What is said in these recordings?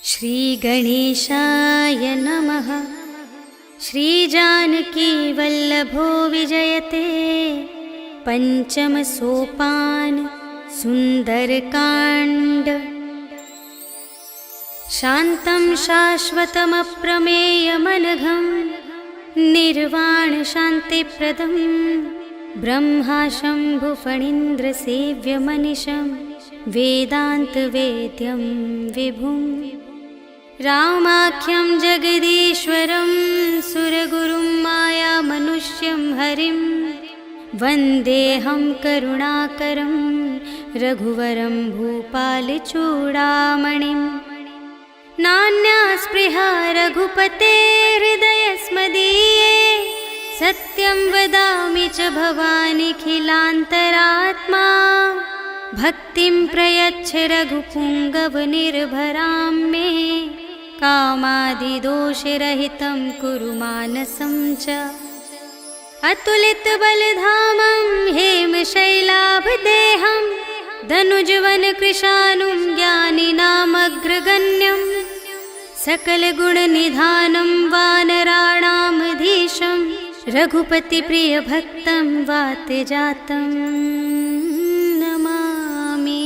श्रीगणेशाय नमः। श्रीजानकीवल्लभो विजयते पंचम सोपान सुंदरकांड। शान्तं शाश्वतमप्रमेयमनघं निर्वाण शान्तिप्रदं ब्रह्मा शम्भुफणीन्द्रसेव्यमनिशं वेदान्तवेद्यं विभुं। रामाख्यं जगदीश्वरं सुरगुरुं मायामनुष्यं हरिं वन्देऽहं करुणाकरं रघुवरं भूपालचूडामणिं। नान्या स्पृहा रघुपतेर्हृदयस्मदीये सत्यं वदामि च भवानिखिलान्तरात्मा। भक्तिं प्रयच्छ रघुपुङ्गवनिर्भरां मे कामादिदोषरहितं कुरु मानसं च। अतुलितबलधामं हेमशैलाभदेहं धनुजवनकृशानुं ज्ञानिनामग्रगण्यं सकलगुणनिधानं वानराणामधीशं रघुपतिप्रियभक्तं वातजातं नमामि।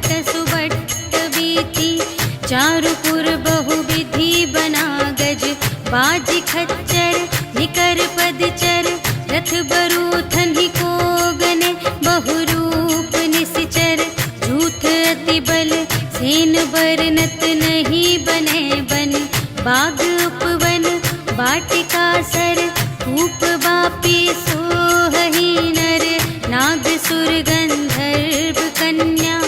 भट्ट सुबट्ट बीती, चारुपुर बहुविधि बना गज, बाज खच्चर निकर पदचर, रथ बरूथन ही को गने, बहुरूप निसिचर, झूठ अति बल सेन बरनत नहीं बने बन, बाग उपवन वाटिका सर, कूप बापी सोहही नर, नाग सुर गंधर्व कन्या,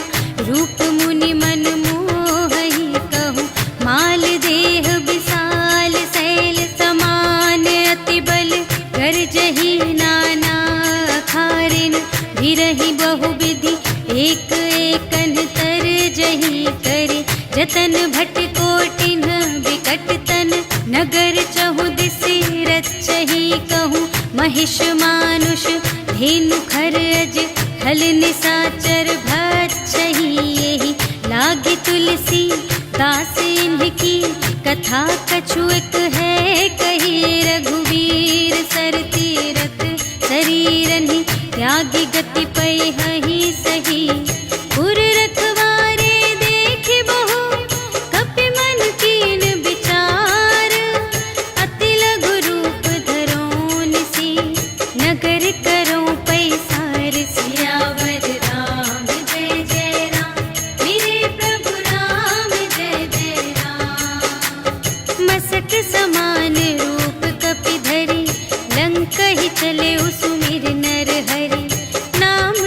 रूप मुनि मन मोहही कहूँ, माल देह विशाल शैल समान, अति बल गर्जही नाना अखारिन, भिरहि बहुविधि एक एकन तर जही करे, जतन भट कोटिन विकट तन, नगर चहु दिसि रचही कहूँ, महिष मानुष धेनु खरज, हल निसाचर भक्षही, यही लागी तुलसी दास इनकी, कथा कछु एक है कही, रघुवीर सर तीरथ शरीरनि, त्यागी गति पै हहि सही, पुर रखवारे देख बहु, कपि मन कीन विचार, अति लघु रूप धरो निसी, नगर करो पैसार, सियावर राम जय जय राम, मेरे प्रभु राम जय जय राम, मसक समान रूप कपि धरि, लंक ही चले सुमिर नर हरि, नाम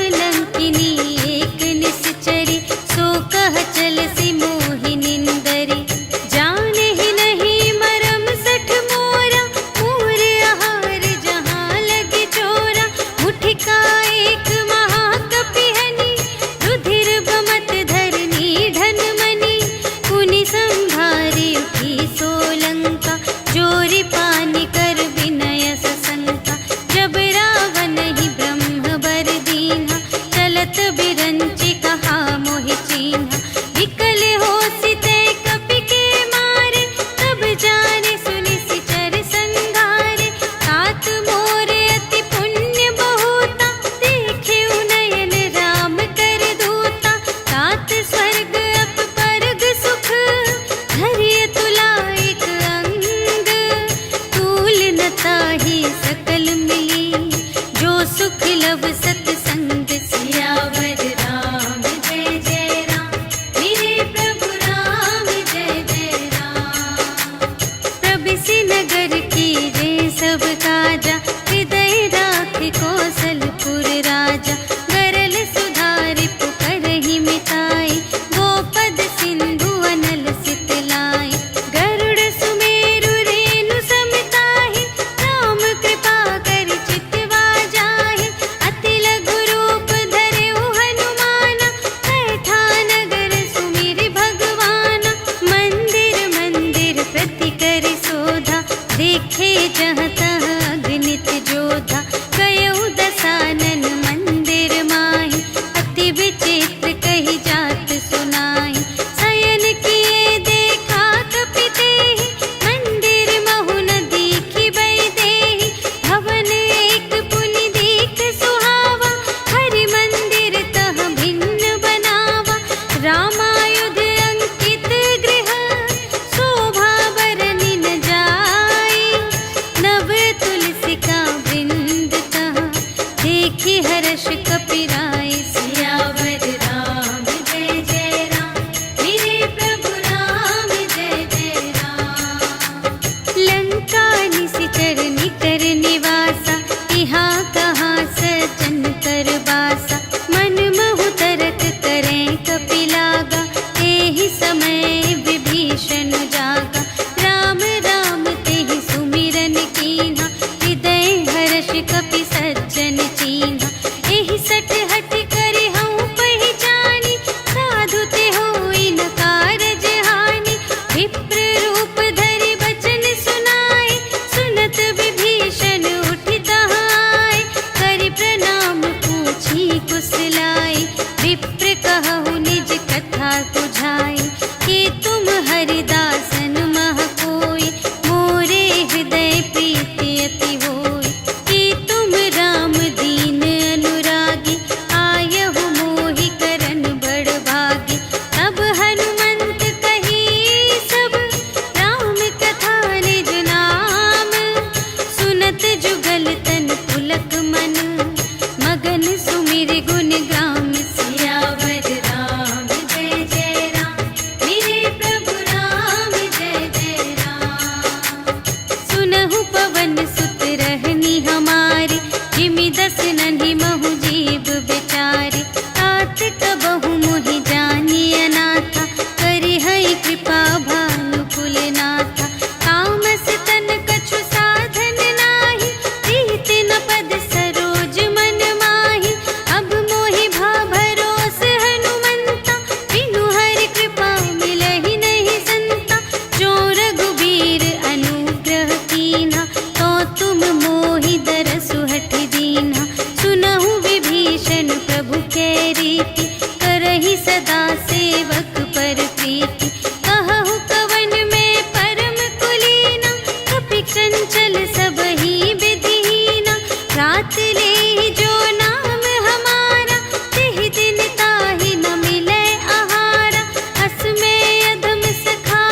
सेवक पर प्रीति। कहु कवन में परम कुलीना, कपि चंचल सबहि विधिहीना। रात ले जो नाम हमारा, तिहि दिन ताहि न मिलै आहारा। अस में अधम सखा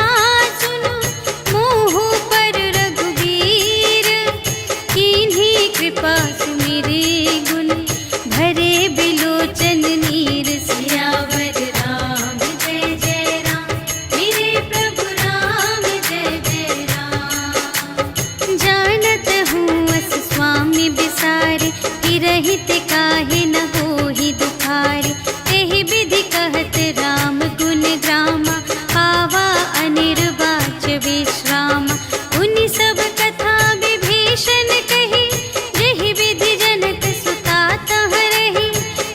सुनो, मोहु पर रघुबीर। कीन्ही कृपा सुमिरे गुण, भरे बिलोचन नीर। सियावर राम जय जय राम, मेरे प्रभु राम जय जय राम। जानत हूँ अस स्वामी बिसारे, रहित काहे न होहि दुखारे। एहि विधि कहत राम गुण ग्रामा, पावा अनिर्वाच विश्रामा। उनि सब कथा विभीषण कही, जेहि विधि जनक सुता तह रही।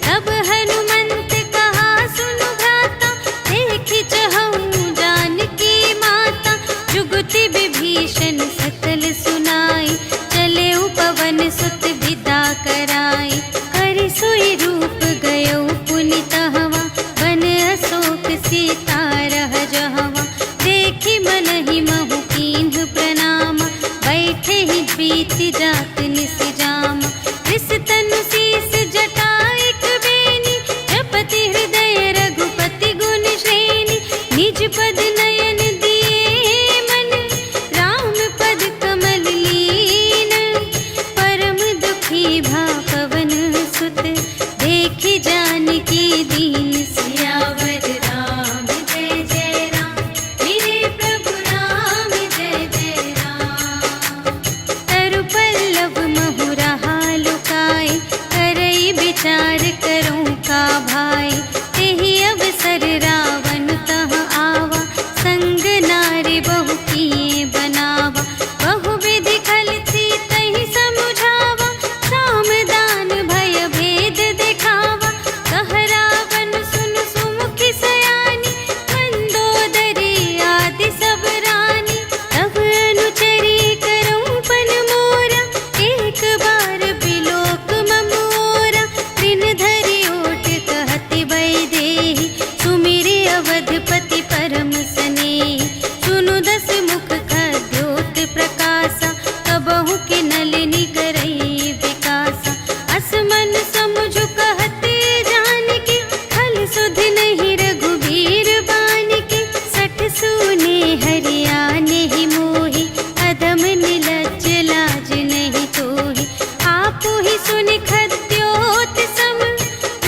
तब हनुमंत कहा सुनु भ्राता, देखि चहऊँ जानकी माता। जुगति विभीषण सकल सुनाई, चले पवन सुत विदा कराई। कर सोई रूप गयो पुनि तहवा, बन अशोक सीता रह जहवा। देखि मनहि महु कीन्ह प्रणामा, बैठे ही प्रीति जात निस जामा। कृस तनु शीस जटा एक बेनी, जपति हृदय रघुपति गुण श्रेणी। निज पद नयन दिए मन, राम पद कमल लीन। परम दुखी भा पवन सुत, देखि जानकी दीन। सियावर राम जय जय राम, मेरे प्रभु राम जय जय राम। तरु पल्लव महु रहा लुकाई, करई विचार करूँ का भाई। तेहि अवसर रावण तह आवा, संग नारी बहु किए बनावा। बहु विधि खल सीतहि समुझावा, साम दान भय भेद दिखावा। कह रावण सुन सुमुखि सयानी, मंदोदरी आदि सब रानी। तब अनुचरी करऊँ पन मोरा, एक बार बिलोक मम ओरा। त्रिन धरि ओट कहति वैदेही, सुमिरि अवधपति परम स्नेही। सुनु दस मुख खद्योत प्रकाशा, कबहु के नलिनी करई विकासा। अस मन समुझ कहते जानकी, खल सुध नहीं रघुबीर बानिके। सठ सूने हरियाने ही मोहि, अधम निलज्ज लाज नहीं तोहि। आपु ही सुनि खद्योत सम,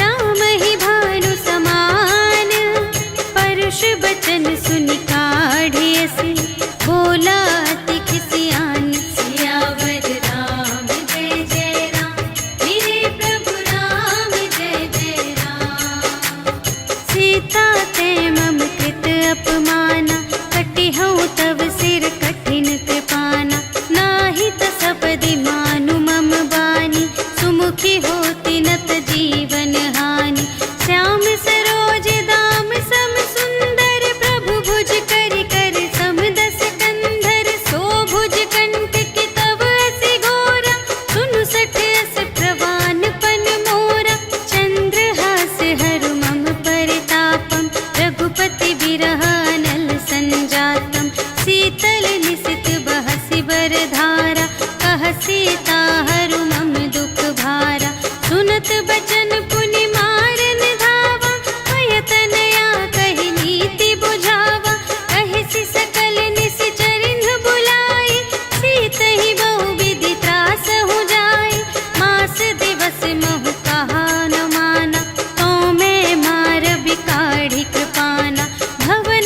राम ही भानु समान। परुष बचन सुनि काढ़े अस, बोला अति खिसियान। सियावर राम जय जय राम, मेरे प्रभु राम जय जय राम। सीता ते मम कृत अपमाना, कटिहउँ तव सिर कठिन कृपाना। नाही त सपदि मानु मम बानी, सुमुखी होती नत जीवन हानि। श्याम सरोज दाम सम सुंदर, प्रभु भुज करि कर सम दस कंधर। सो भुज कंठ की तब असी घोरा, सुनु सठ अस प्रवान पन मोरा। चंद्रहास हरु मम परितापम, रघुपति बिरह अनल संजातम। शीतल निसित बहसि बरधारा, कह सीता हरु मम दुख भारा। सुनत बचन पुनि मारन धावा, भय तनया कहि नीति बुझावा। कहिसि सकल निश्चरिन्ह बुलाई, सीतहि बहु विधि त्रासहु जाई। मास दिवस महु कहा न माना, तो मैं मार बिकाढ़ी कृपाना। भवन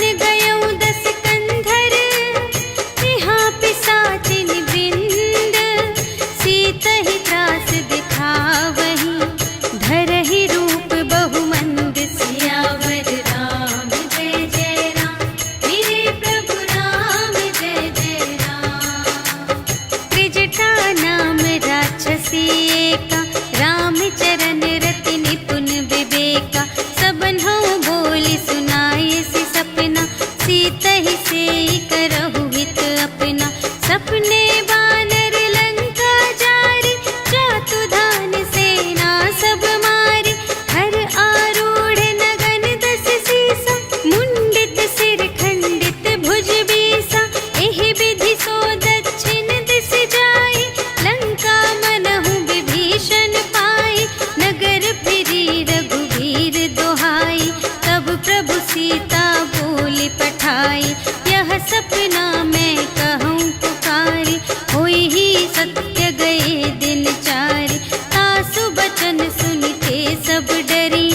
सीता बोली पठाई, यह सपना मैं कहूँ पुकारी, होई ही सत्य गए दिन चारि, तासु बचन सुनते सब डरी,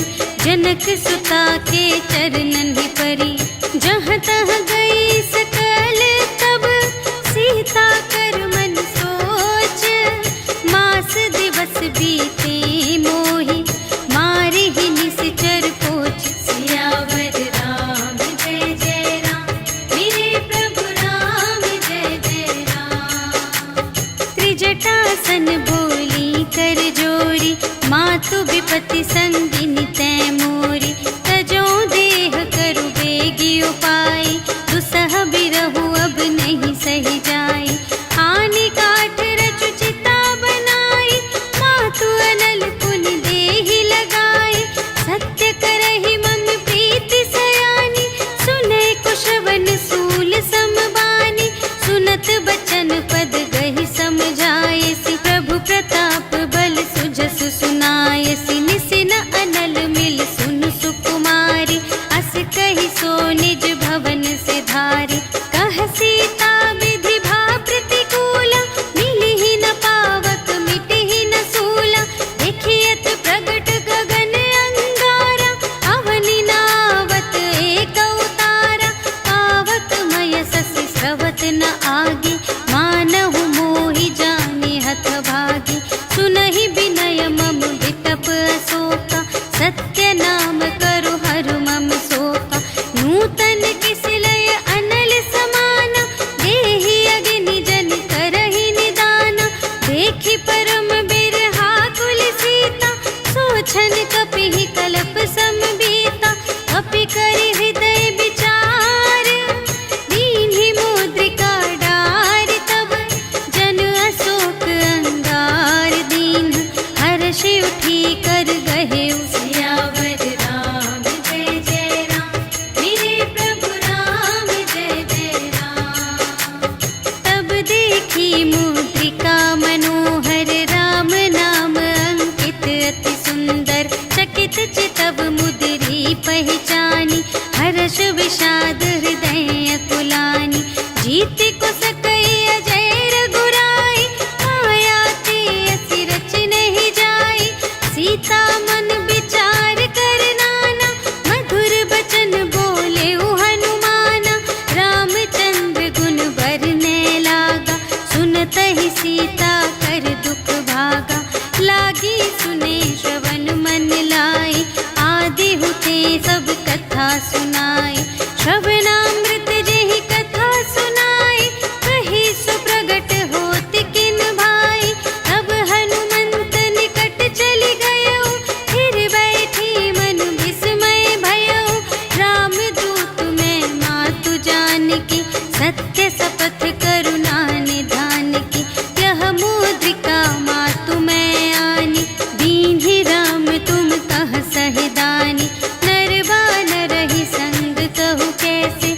जनक सुता के चरणन ही परी, जहाँ तहाँ गई सकल तब सीता कर मन सोच, मास दिवस बीते मोहि मारे ही निश्चर पोच, सियावर राम जय जय राम, मेरे प्रभु राम जय जय राम। त्रिजटासन बोली कर जोरी, मातु विपति संगिनी तै मोरी, तजो देह करु बेगी उपाय, दुसह बिरहु अब नहीं सही जाई, आने काठ रचु चिता बनाई, मातु अनल पुन देहि लगाई, सत्य करहि मम प्रीति सयानी, सुनै कुशवन सूल समबानी, सुनत बचन पद गहि समझायसि, प्रभु प्रताप बल सुजस सुनायसि, निसिन अनल मिल सुन सुकुमारी, अस कहि सो निज भवन से धारी, कह सीता विधि भा प्रतिकूला, मिलिहि न पावक मिटिहि न सूला, देखियत प्रगट गगन अंगारा, अवनि नावत एक अवतारा, पावक मय ससि स्रवत न आगे, मानहु मोहि जानि हथ भागी, सुनहि विनय मम विटप अशोका, सत्य नाम करु हरु मम शोका, नूतन किसलय अनल समाना, देहि अग्नि जन करहि निदाना, देखि परम बिरहा कुल सीता, सोचन कपिहि कलप समबीता, कपि करि हृदय विचार, दीन्हि मुद्रिका डारि तब, जन अशोक अंगार दीन, हर्षि उठी कर गहे सियावर राम जय जय राम, मेरे प्रभु राम जय जय राम। तब देखी मुद्रिका मनोहर, राम नाम अंकित अति सुंदर, चकित चितव मुद्री पहचानी, हर्ष विषाद हृदय अकुलानी, जीत को सकई अजय रघुराई, माया ते असि रच नहीं जाई, सीता मन विचार कर नाना, मधुर बचन बोले हनुमाना, रामचंद्र गुण बरने लागा, सुनत ही सीता कर दुख भागा, लागी सुने श्रवण मन लाई, आदि हुते सब कथा सुनाई, श्रवणामृत जेहि कथा सुनाई, कही सुप्रगट होत किन भाई, तब हनुमंत निकट चली गयो, फिर बैठी मन विस्मय भयो, राम दूत में मातु जानकी, सत्य शपथ करुणा निधान की, यह मुद्रिका मातु मैं आनी, दीन्हि राम तुम कह सहिदानी, नर बानर ही संग कहु कैसे,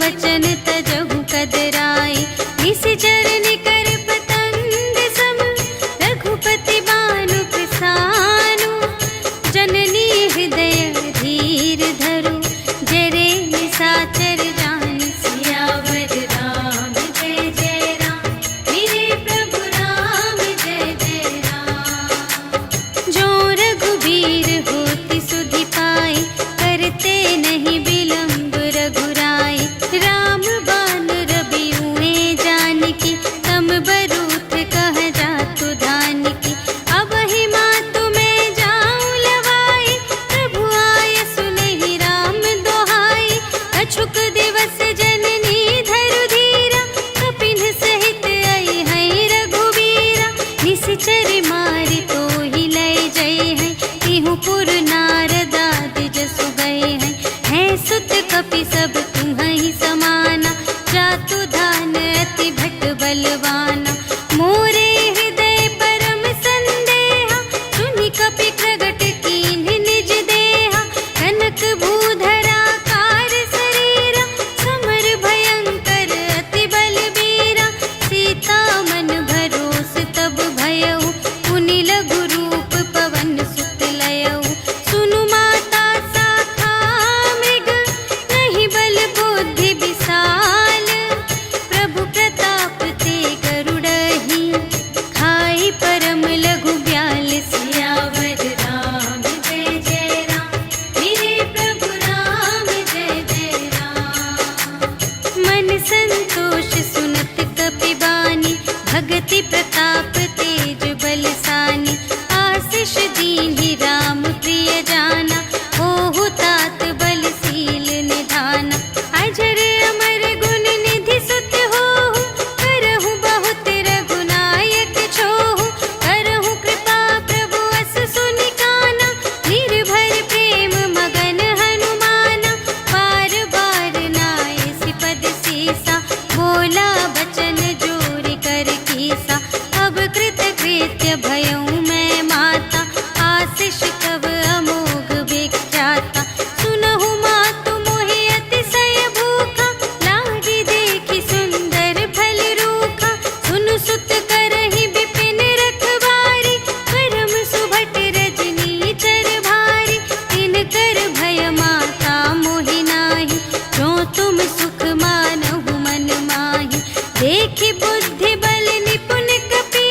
बचन तजहु कदराए। निश्चर निकर पतंग सम रघुपति बानु प्रसानु। जननी हृदय धीर धरु जरे निशाचर जान। सियावर राम जय जय राम मेरे प्रभु राम जय जय राम। जो रघुबीर होति सुधि पाए करते नहीं विलंब रघुराई। राम बान रबियुए जानकी तम बरूथ कह जातु धानिकी। अब ही मातु मैं जाऊं लवाई प्रभु आय सुनहि राम दोहाई। अछुक दिवस जननी धरु धीरा कपिन सहित आई है रघुवीरा। निश्चर मारि तोहि लय जय है तिहु पुर नारद आदि जसु गए हैं। है सुत कपि सब तुम्हि समाना जातु धान अति भट बलवाना। मोरे हृदय परम संदेहा सुनि कपि प्रगट कीन्ह निज देहा। कनक भूधरा कार शरीरा समर भयंकर अति बलबीरा। सीता मन भरोस तब भयउ पुनि लघु रूप पवन सुत लयउ। सुनु माता शाखा मृग नहीं बल बुद्धि विशाल। प्रभु प्रताप ते गरुड़हि खाई परम लघु ब्याल। सियावर राम जय जय राम मेरे प्रभु राम जय जय राम। मन संतोष सुनत कपि बानी भगति प्रताप तेज बलसानी। आशीष दीन्हि राम प्रिय जाना होहु तात बलशील निधाना। अजर अमर गुण निधि सुत होहु करहु बहुत रघुनायक छोहु। करहु कृपा प्रभु अस सुनि काना निर्भर प्रेम मगन हनुमाना। बार बार नाय सिपद सीसा बोला बचन जोरि कर कीसा। अब कृत कृत्य भयउ मैं माता आशीष तब अमोघ विख्याता। सुनहु मातु मोहि अतिशय भूखा लागी देखि सुंदर फल रूखा। सुनु सुत करहि विपिन रखवारी परम सुभट रजनी चर भारी। तिनकर भय माता मोहि नाही जो तुम सुख मानहु मन माही। देखि बुद्धि बल निपुण कपि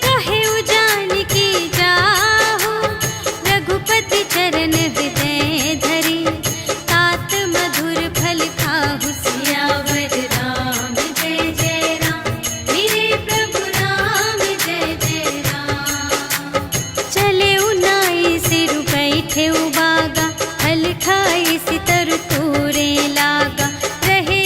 कहेउ जानकी जाहु। रघुपति चरण हृदय धरि तात मधुर फल खाहु। सियावर राम जय जय राम मेरे प्रभु राम जय जय राम। चले उनाई सिरु बैठे बागा फल खाई सितर तोरे लागा। रहे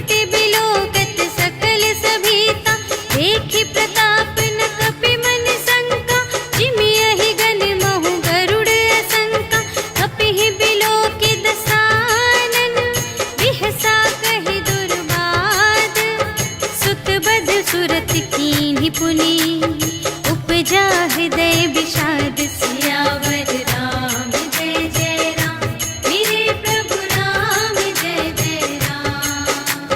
त्रिपुटी बिलोकत सकल सभीता, देखि प्रताप न कपि मन शंका, जिमियहि गण महु गरुड़ असंका, कपिहि बिलोकि दसानन, बिहसा कहि दुर्बाद, सुत बध सुरत कीन्हि पुनि, उपजा हृदय विषाद। सियावर राम जय जय राम, मेरे प्रभु राम जय जय राम।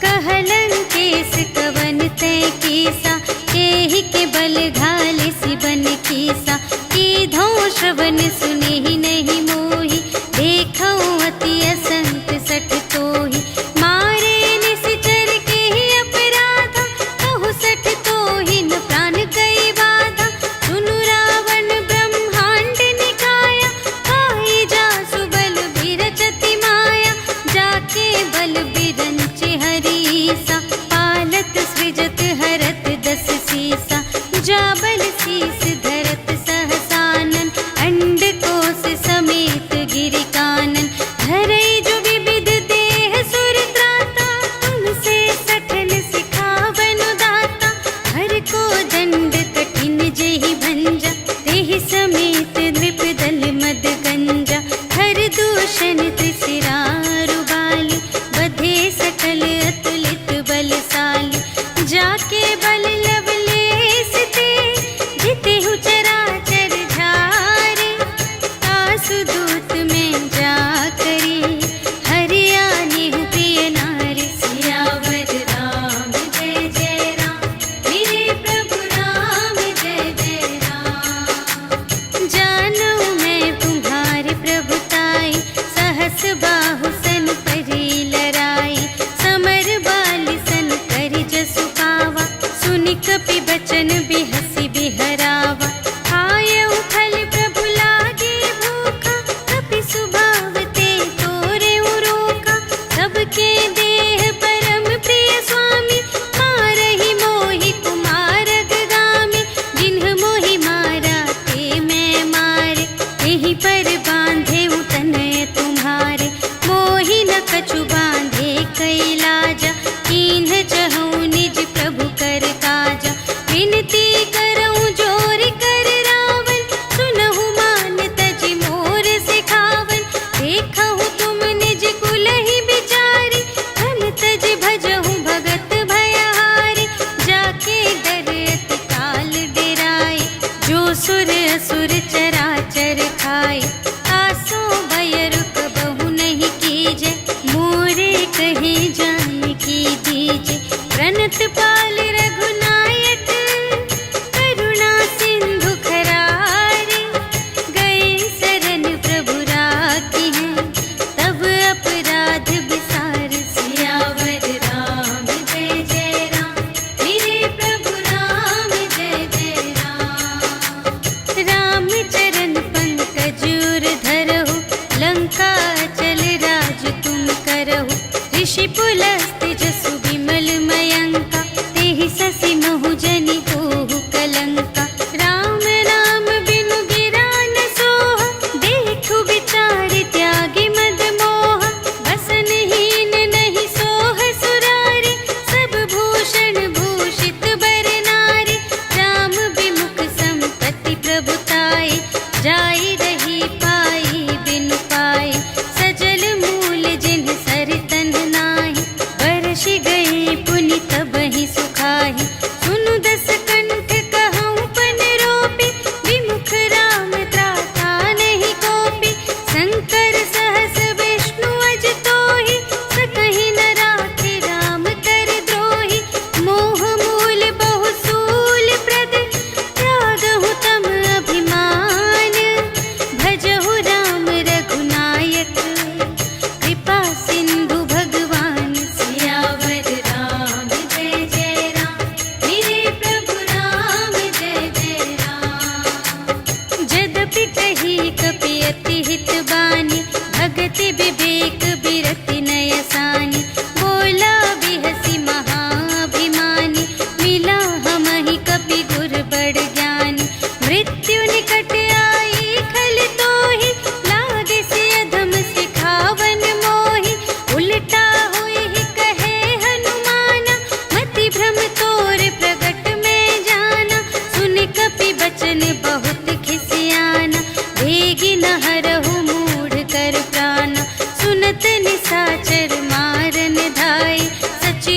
कहलन केस कवन तै कीसा, केहि के बल घाले सिबन कीसा, कीधौ श्रवण सुनेहि नहीं मोहि, देखौ अति असंत सठ तोहि, मारे निश्चर केहि अपराधा, कहु सठ तोहि न प्राण कई बाधा, सुनु रावण ब्रह्मांड निकाया, खाई जासु बल बिरचति माया, जाके बल बिरंच हरीसा, पालत सृजत हरत दस सीसा, जा बल शीस धरत सहसानन, अंड कोस समेत गिरि कानन, धरई जो विविध देह सुर त्राता, तुमसे सठन सिखावन दाता, हर को दंड कठिन जेहि भंजा, तेहि समेत नृप दल मद गंजा, हर दूषण त्रिशिरारु बाली, बधे सकल अतुलित बलशाली, जाके बल लवलेस ते, जितेहु चराचर झारे, आसु दूत में जा करी, हरियानेहु प्रिय नारी। सियावर राम जय जय राम, मेरे प्रभु राम जय जय राम। जानू मैं तुम्हारे प्रभुताई, सहस बाहु सन परी लराई, समर बाली सन करि जसु पावा, सुनि कपि बचन बिहसि बिहरावा, आयउ फल प्रभु लागे भूखा, कपि सुभाव ते तोरेउ रोका, सबके देह परम प्रिय स्वामी, मारहि मोहि कुमारग गामी, जिन्ह मोहि मारा ते मैं मारे, तेहि पर बांधे तनय तुम्हारे, मोहि न कछु बांधे कैलाजा, कीन्ह चहु निज प्रभु कर काजा, विनती करऊं जोर कर रावण, सुनहु मान तजि मोर सिखावन, देखहु तुम निज कुलहि बिचारी, धन तजि भजहु भगत भयहारी, जाके डर अति काल डेराए, जो सुर असुर चराचर खाए, आसो भय रुक बहु नहीं कीजे, मोरे कहे जानकी दीजे, प्रणत पाल रघुनायक, करुणा सिंधु खरारे, गए शरण प्रभु राखी हैं, तब अपराध बिसार। सियावर राम जय जय राम, मेरे प्रभु राम जय जय राम। राम चरण पंकज उर धरहु, लंका चल राज तुम करहु, ऋषि पुलस्त जसु विमल मयंका, तेहि ससि महु जनि होहु कलंका, राम नाम बिनु गिरा न सोहा, देखु विचार त्यागी मद मोहा, बसनहीन नहीं सोह सुरारी, सब भूषण भूषित बर नारी, राम विमुख संपत्ति प्रभुताई, जाई रही पाई बिनु पाई, सजल मूल जिन्ह सर तन नाही, बरषि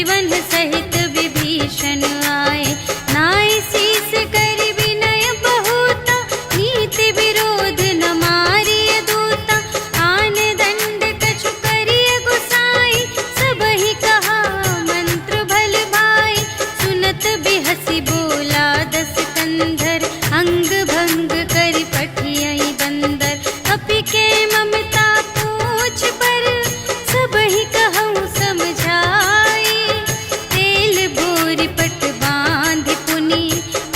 सुग्रीवन सहित विभीषण आए। नाय शीस कर विनय बहुता, नीति विरोध न मारिय दूता। आन दंड कछु करिय गुसाई, सबहि कहा मंत्र भल भाई। सुनत बिहसी बोला दस कंधर, अंग भंग करि पठियहि बंदर। कपि के ममता पूछ पर, सबहि कहउँ समझाई। तेल बोरि पट बाँधि पुनि,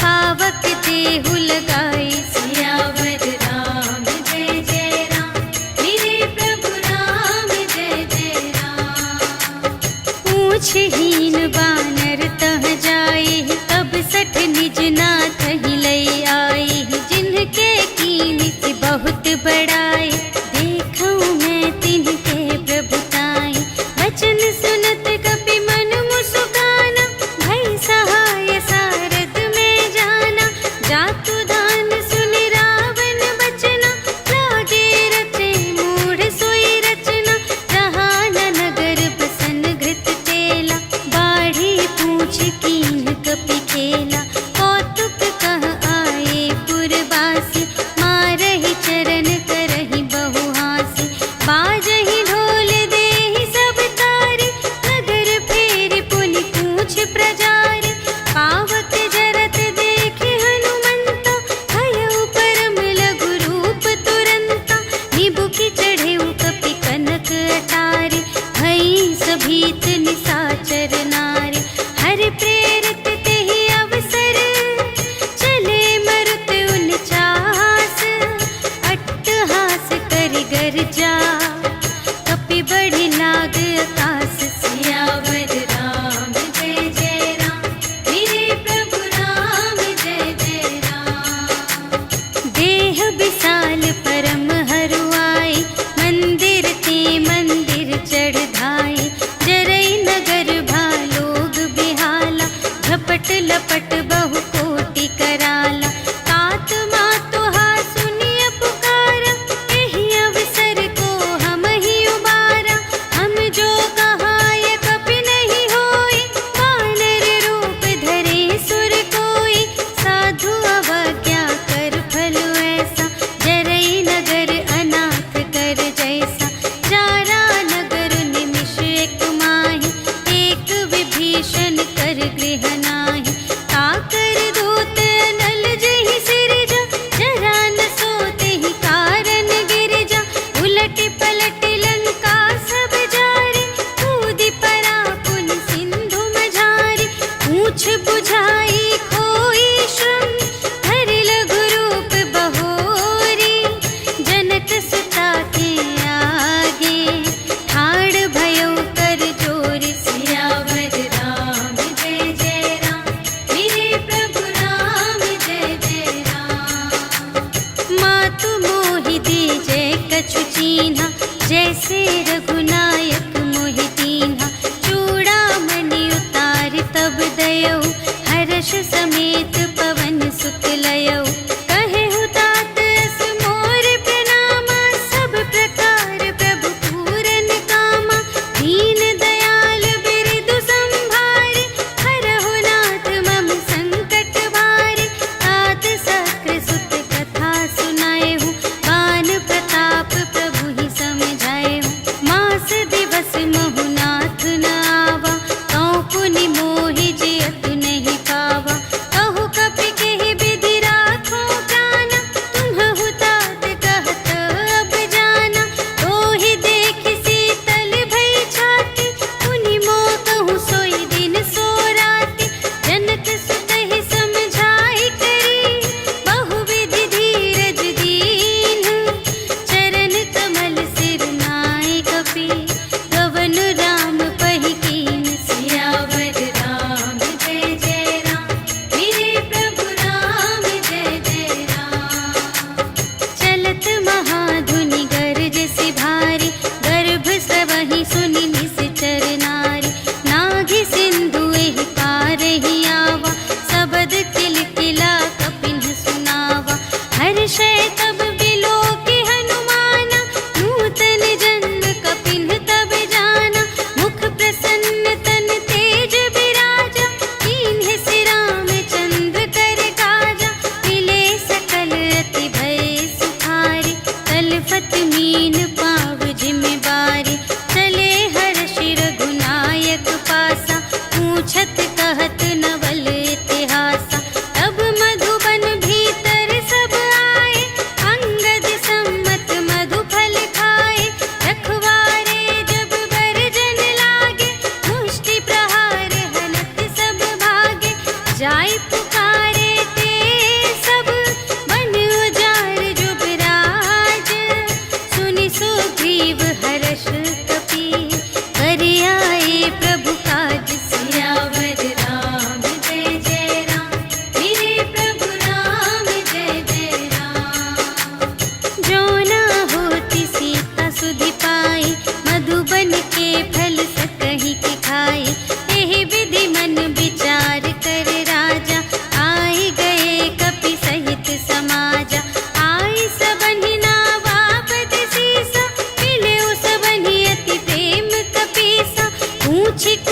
पावक देहु लगाई। सियावर राम जय जय राम, मेरे प्रभु राम जय जय राम। पूछहीन बानर तह जाई, तब सठ निज नाथ ही लई आई। जिनके कीन्ह बहुत बड़ाई, देखऊँ मैं तिनके प्रभुताई। वचन सुनत कपि मन मुसुकाना, भई सहाय सारद में जाना। जातु धान सुनि रावण बचना, लागे रचे मूढ़ सोई रचना। जहाँ न नगर बसन घृत तेला, बाढ़ी पूछ कीन्ह कपि खेला। कौतुक कह आए पुरवासी, मारहि चरण करहि बहुहासी। बाजहि ढोल देहि सब तारि, नगर फेरि पुनि पूछ प्रजारि। पावक जरत देखि हनुमंता, भयउ परम लघु रूप तुरंता। निबुकि चढ़ेउ कपि कनक अटारी, भई सभीत निसाचर नारी। हरि प्रेम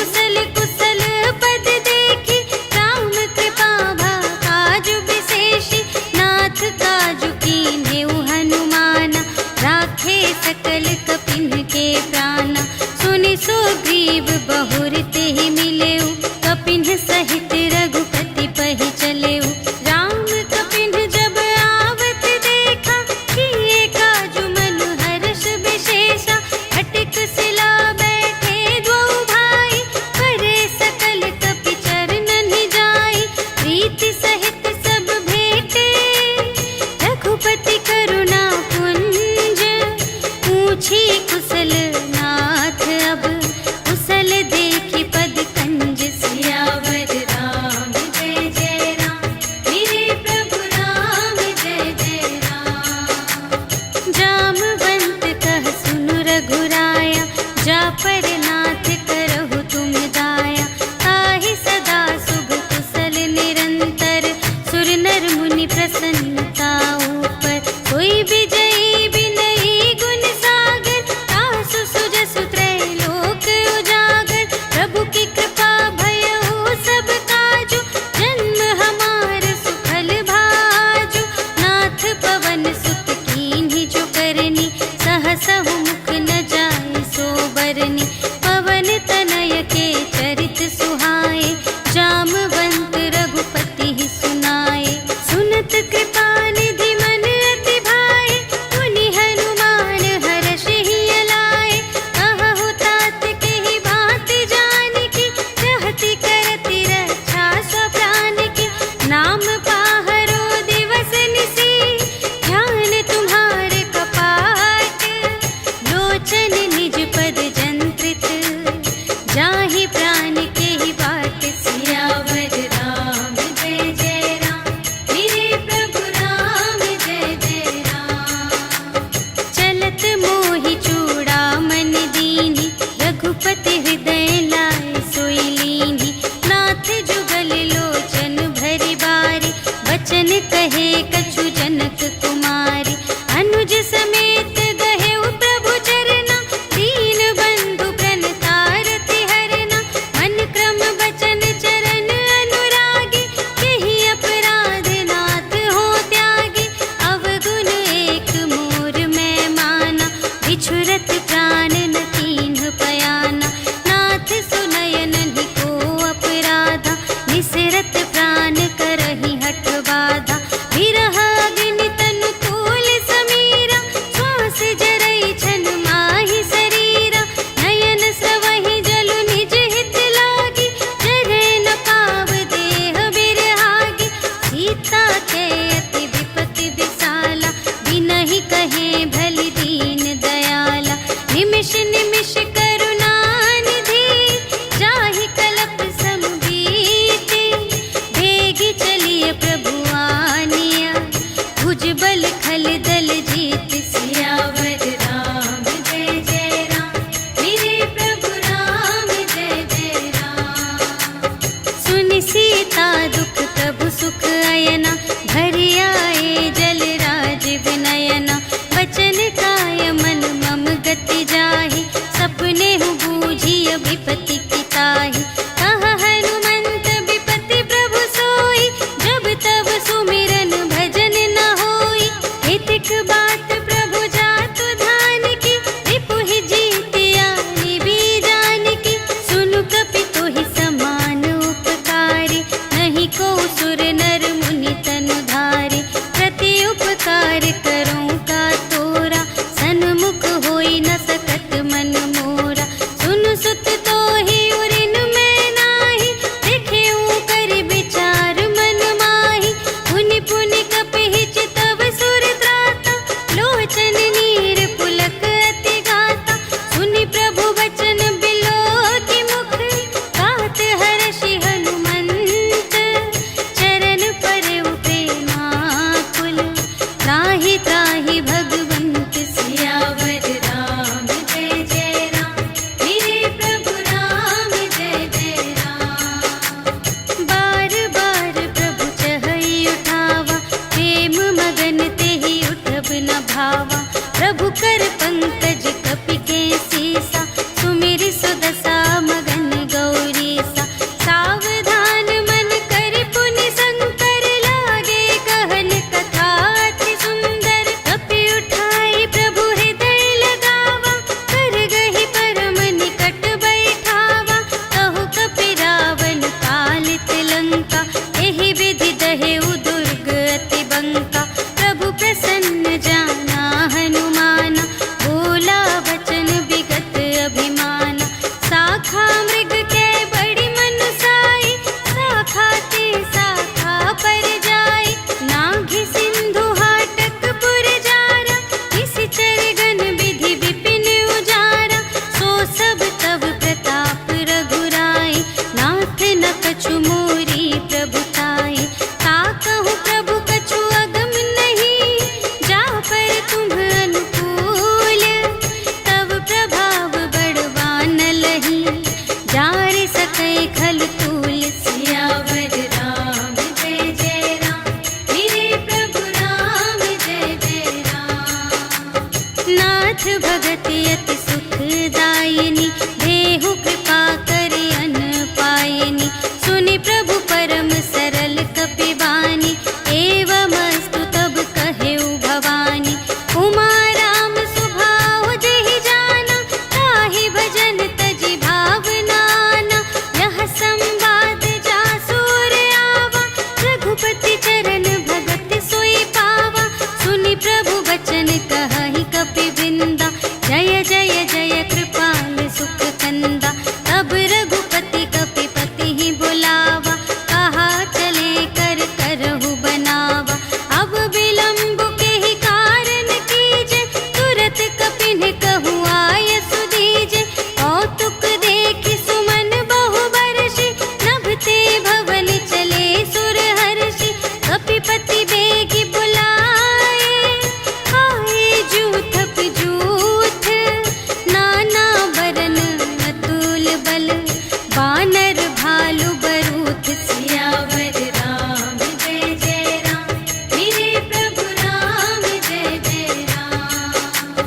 कुशल कुशल पद देखी, राम कृपा भा काजु विशेषी। नाथ काजु कीन्हेउ हनुमाना, राखे सकल कपिन के प्राणा। सुनि सुग्रीव बहुर तेहि मिलेउ, कपिन सहित रघुपति पहि चलेउ। राम कपिन जब आवत देखा, किए काजु मन हर्ष विशेषा। अटिक सिला बैठे द्वौ भाई, करे सकल कपि चरणन जाई। प्रीति सहित सब भेटे, रघुपति करुणा पुंज। पूछी कुशल नाथ अब, कुशल देखी पद कंज। सियावर राम जय जय राम, मेरे प्रभु राम जय जय राम। जामवंत कह सुनु रघुराया, जा पर नाथ करहु तुम दाया। ताहि सदा शुभ कुशल निरंतर, सुर नर मुनि प्रसन्नता ऊपर। कोई विजयी विनयी गुण सागर, तासु सुजसु त्रैलोक उजागर। प्रभु की कृपा भयउ सब काजु, जन्म हमार सुफल भाजु। नाथ पवन सुत कीन्हि जो करनी, सहसहु मुख न जाय सो बरनी। पवन तनय के चरित सुहाए, जामवंत रघुपति सुनाए। सुनत कृपा निधि मन अति भाए, मुनि हनुमान हरषि लाए। कहु तात केहि बात जानकी, रहति करति रक्षा सब प्राण की। नाम पाहरो दिवस निसी, ध्यान तुम्हारे कपाट। लोचन निज पद जंत्रित, जाहि प्राण केहि बाट। सियावर राम जय जय राम, मेरे प्रभु राम जय जय राम। चलत मोहि चूड़ामणि दीन्हि, रघुपति हृदय लाए सोई लीन्हि। नाथ जुगल लोचन भरि बारी, बचन कहे कछु जनक कुमारी। अनुज समेत गहेउ प्रभु चरना, दीन बंधु प्रणतारति हरना। मन क्रम बचन चरण अनुरागी, केहि अपराध नाथ हो त्यागी। अवगुण एक मोर मैं माना, बिछुरत प्राण न कीन्ह पयाना। नाथ सुनयनहि को अपराधा, निसरत प्राण करहि हठ बाधा। विरह अग्नि तनु तूल समीरा, श्वास जरई छन माहि शरीरा। नयन स्रवहि जलु निज हित लागी, जरै न पाव देह बिरहागी। सीता के अति विपति विसाला, बिनहि कहे भलि दीन दयाला। निमिष निमिष करुणा निधि, जाहि कलप सम बीति। भेगी चलिए प्रभु आनिया, भुजबल खल दल जीत। सियावर राम जय जय राम, मेरे प्रभु राम जय जय राम। सुनि सीता दुख प्रभु सुख अयना, भरि आए जल राज विनयना। बचन काय मन मम गति जाहि, सपने हु बूझिय विपति की ताहि। कहा हनुमंत विपति प्रभु सोई, जब तब सुमिरन भजन न होई। हितिक बात प्रभु जातु धान की, रिपुहि जीतिया निबी जानकी। सुनु कपि तोहि समान उपकारी, नहीं को सुर नर मुनि तनु धारी। कै खल तूल सियावर राम जय जय राम, मेरे प्रभु राम जय जय राम। नाथ भगत अति सुखदायिनी, देहु कृपा करे अन पायिनी। सुनि प्रभु परम सरल कपिवानी, एवमस्तु तब कहेउ भवानी। उमा राम सुभाव जेहि जाना, ताहि भजन तजि भावनाना। यह संवाद जासुर आवा, रघुपति चरण भगत सोई पावा। सुनि प्रभु वचन कहहि कपिवृंदा, जय जय जय कृपाल सुख कंदा। तब रघुपति कपिपति ही बुलावा, कहा चले कर करहु बनावा। अब विलंब के ही कारण कीजे, तुरत कपिन कहु आय सुदीजे। कौतुक देखि सुमन बहु बरषि, नभते भवन चले सुर हर्षि। कपिपति बेगी बुलाए, आए जूथप जूथ। नाना बरन अतुल बल, बानर भालु बरूथ। सियावर राम जय जय राम, मेरे प्रभु राम जय जय राम।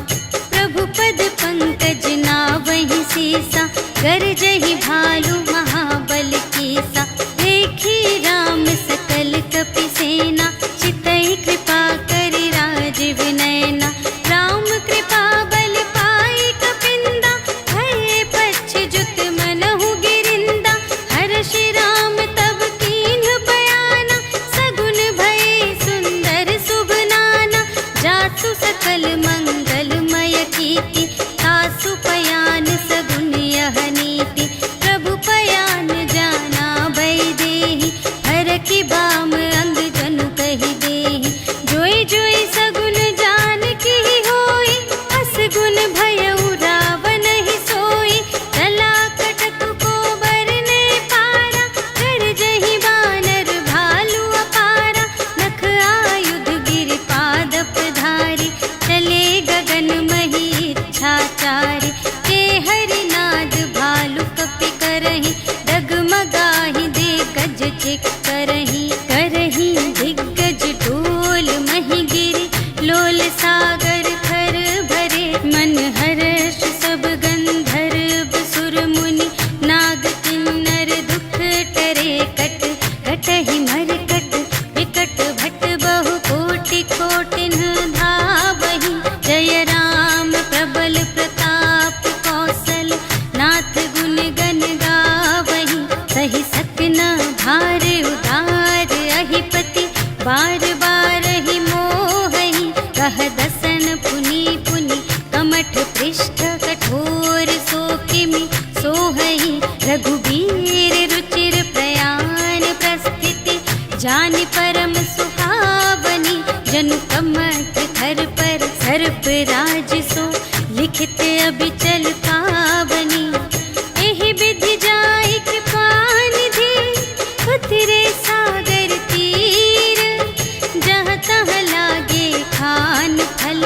प्रभु पद पंकज नावहि सीसा, गरजहि भालु महाबल कीसा। देखी राम सकल कपि सेना, चितहि कृपा करि राजीव नयना। राम कृपा बल पाई कपिंदा, भये पच्छिजुत मनहु गिरिंदा। हर्षि राम तब कीन्ह बयाना, सगुन भये सुंदर शुभ नाना। जासु सकल मंगलमय कीर्ति, तासु पयान सगुन यह नीति। प्रभु पयान जाना भय देहि, हरखि बाम अंग जनु कहि देहि। जोई जोई सगुन जान की होई, असगुन भयउ रावण ही सोई। चला कटक को बरने पारा, गरजहि बानर भालु अपारा। नख आयुध गिरि पादप धारी, चले गगन मही इच्छाचारी। के हरिनाद भालु कपि करहि, डगमगाहि दे गज चिक करहि। करहि दिग्गज डोल महि गिरि, लोल सागर खर भरे। मन हर्ष सब गंधर्व सुर मुनि, नाग किन्नर दुख टरे। कट कटहि मरकट विकट भट, बहु कोटि कोटिन धावहि। जय राम प्रबल प्रताप कौशल, नाथ गुण गण गावहि। सहि सकना भार उदार अहिपति, बार बार ही मोहहि। कह दसन पुनि पुनि, कमठ पृष्ठ कठोर सोकिमि सोहहि। रघुबीर रुचिर प्रयाण प्रस्थिति, जानि परम सुहावनी। जनु कमठ धर पर सर्प राज सो, लिखित अबिचल पावनी। एहि विधि जाई कृपा निधि, उतरे सागर तीर। जहाँ तहाँ लागे खान फल,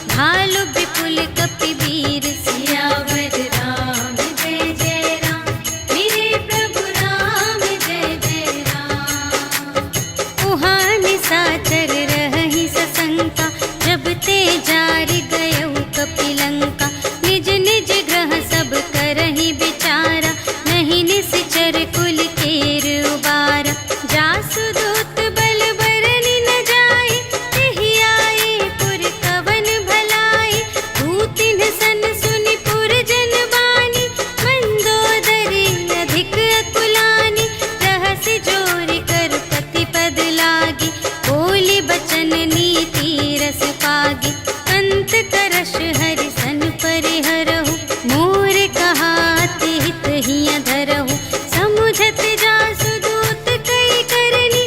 भालु विपुल कपिवीर। सियावर राम जय जय राम, मेरे प्रभु राम जय जय राम। उहाँ निशाचर रहहि सशंका, जब ते जारि गयउ कपिलंका। निज निज ग्रह सब करहि विचारा, नहीं निश्चर कुल केर उबारा। जासु दूत बल बरनि न जाए, तेहि आए पुर कवन भलाई। दूतिन सन सुनि पुर जन बानी, मंदोदरी अधिक अकुलानी। रहसि जोरि कर पति पद लागी, बोली बचन नीति रस पागी। अंत करश हरि सन परिहरहु, मोर कहाति हित हिय धरहु। समुझत जासु दूत कई करनी,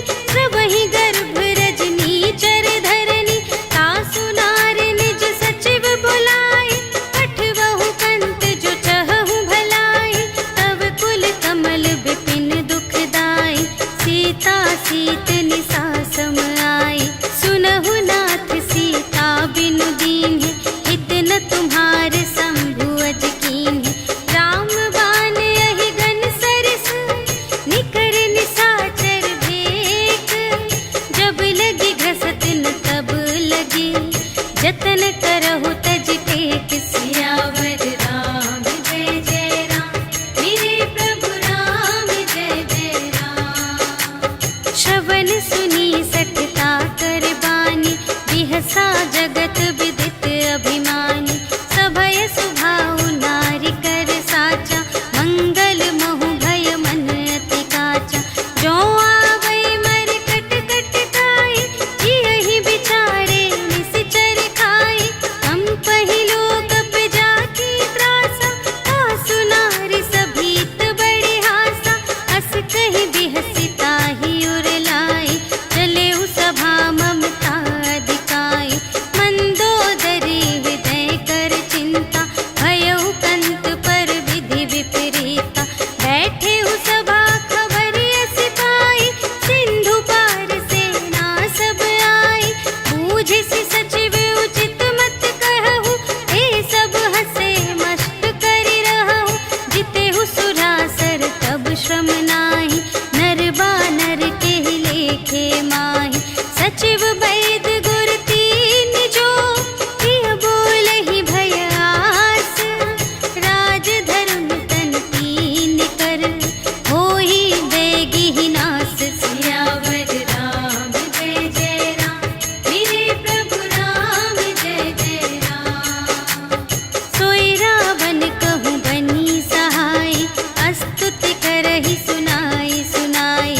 कही सुनाई सुनाई,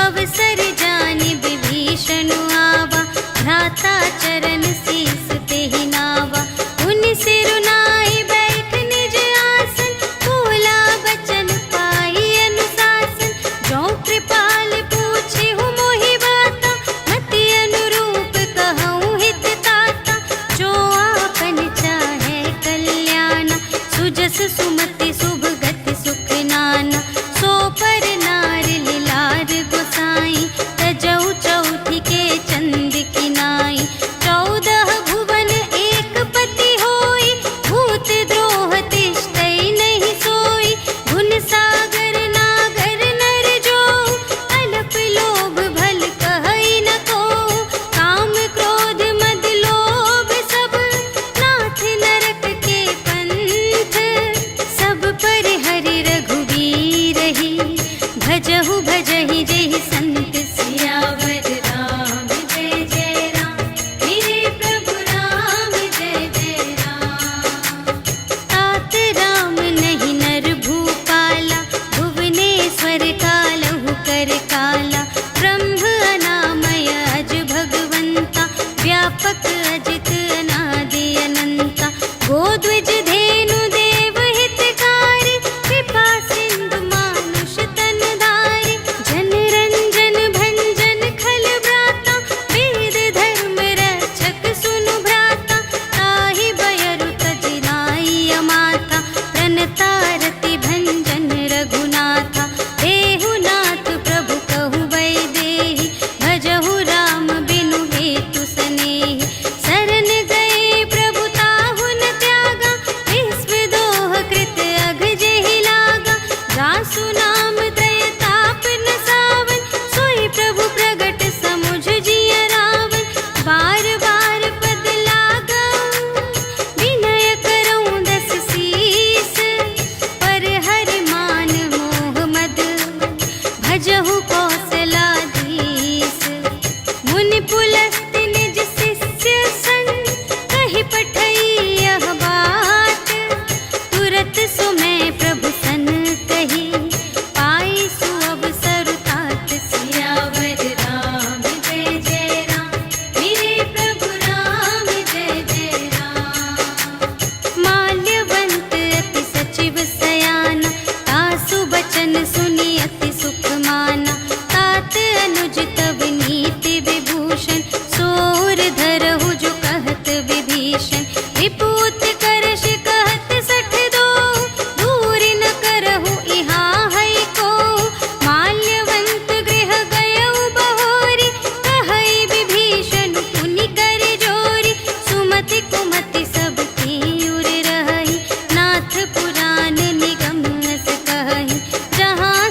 अवसर जानि विभीषण आवा, भ्राता चरण शीस ते ही नावा। उन सिरुनाई बैठ निज आसन, बोला बचन पाई अनुशासन। जो कृपाल पूछे हूँ मोहि बाता, मति अनुरूप कहूँ हित ताता। जो आपन चाहे कल्याण, सुजस सुमति शुभ गति सुख नाना। सो पर नार लिलार गोसाई, तजौ चौथी के चंद की नाई। 14 भुवन एक पति होई, भूत द्रोह तिष्ठै नहीं सोई। गुण सागर नागर नर जो, अल्प लोभ भल कहै न को। काम क्रोध मद लोभ सब, नाथ नरक के पंथ। सब पर हरि रघुवीर ही, भजहु भजहि जेहि संत सियावर राम जय जय राम, मेरे प्रभु राम जय जय राम। तात राम नहीं नर भूपाला, भुवनेश्वर कालहु कर काला। ब्रह्म अनामय अज भगवंता, व्यापक अजित अनादि अनंता। गोद्विज धेनु देव हितकारी, कृपा सिंधु मानुष तन धारी। जन रंजन भंजन खल व्राता, वेद धर्म रक्षक सुनु भ्राता। ताहि बयरु तजि नाई अमाता, प्रणतारति भंजन रघुनाथा। देहु नाथ प्रभु कहु वैदेही, भजहु राम बिनु हेतु सनेही। शरण गए प्रभु ताहु न त्यागा, विश्व दोह कृत अघ जेहि लागा। जासु नाम त्रय ताप न सावन, सोई प्रभु प्रगट समुझ जिय रावण। बार बार पद लागऊ, विनय करऊँ 10 शीस। पर हरि मान मोह मद, भजहु कौशलाधीश। मुनि पुलस्त्य निज शिष्य संग, कहि पठई यह बात। तुरत सो मैं प्रभु सन कही, पाई सुअवसर तात। सियावर राम जय जय राम, मेरे प्रभु राम जय जय राम। माल्यवंत अति सचिव सयाना, तासु बचन सुनि अति सुख माना। तात अनुज तव नीति विभूषण, सोर धरहु जो कहत विभीषण। विपूत करश कहत 62, दूरि न करहु इहाँ है को। माल्यवंत गृह गयउ बहोरी, कहै विभीषण पुनि कर जोरी। सुमति कुमति सब तीउर रहहि, नाथ पुराण निगम अस कहहि। जहाँ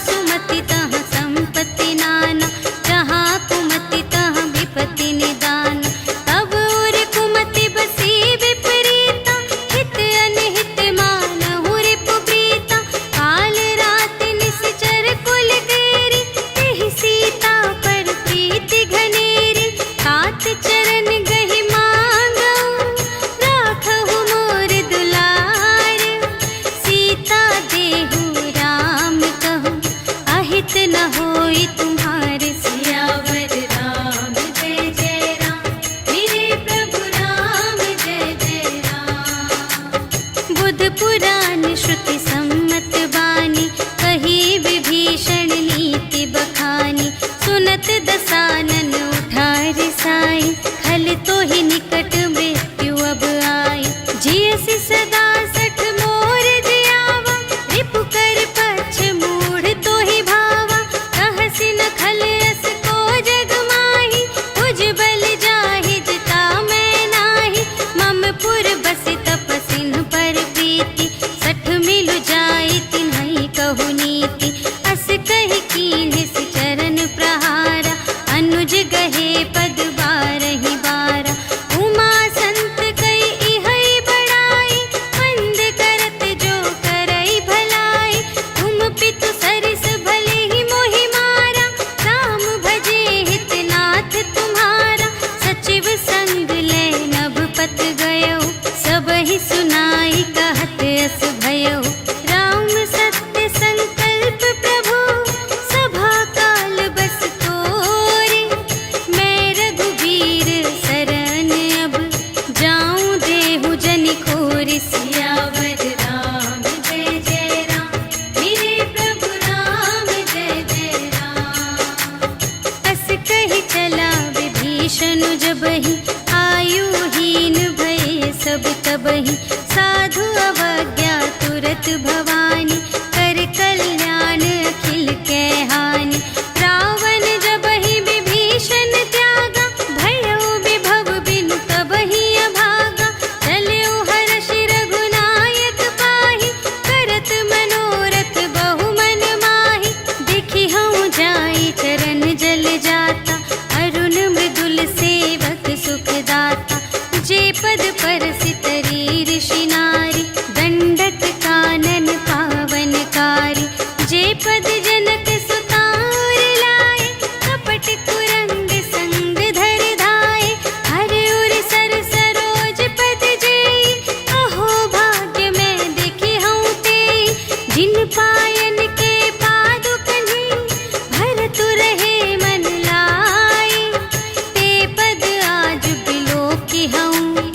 भवानी, कर कल्याण अखिल के हानि। रावण जब ही विभीषण त्यागा, भयो विभव बिनु तब ही अभागा। चल्यो हर्ष रघुनायक पाहि, करत मनोरथ बहु मन माहि। देखि हऊँ जाई चरण जल जाता, अरुण मृदुल सेवक सुखदाता। जे पद परसितरी ऋषि नारी, दंडक कानन पावनकारी। जे पद जनक सुतार लाए, कपट कुरंग संग धर धाए। हर उर सर सरोज पद जेई, अहो भाग्य में देखी हूँ तेई। जिन पायन के पादुकन्हि, भरतु रहे मन लाए। ते पद आज बिलोकी हूँ,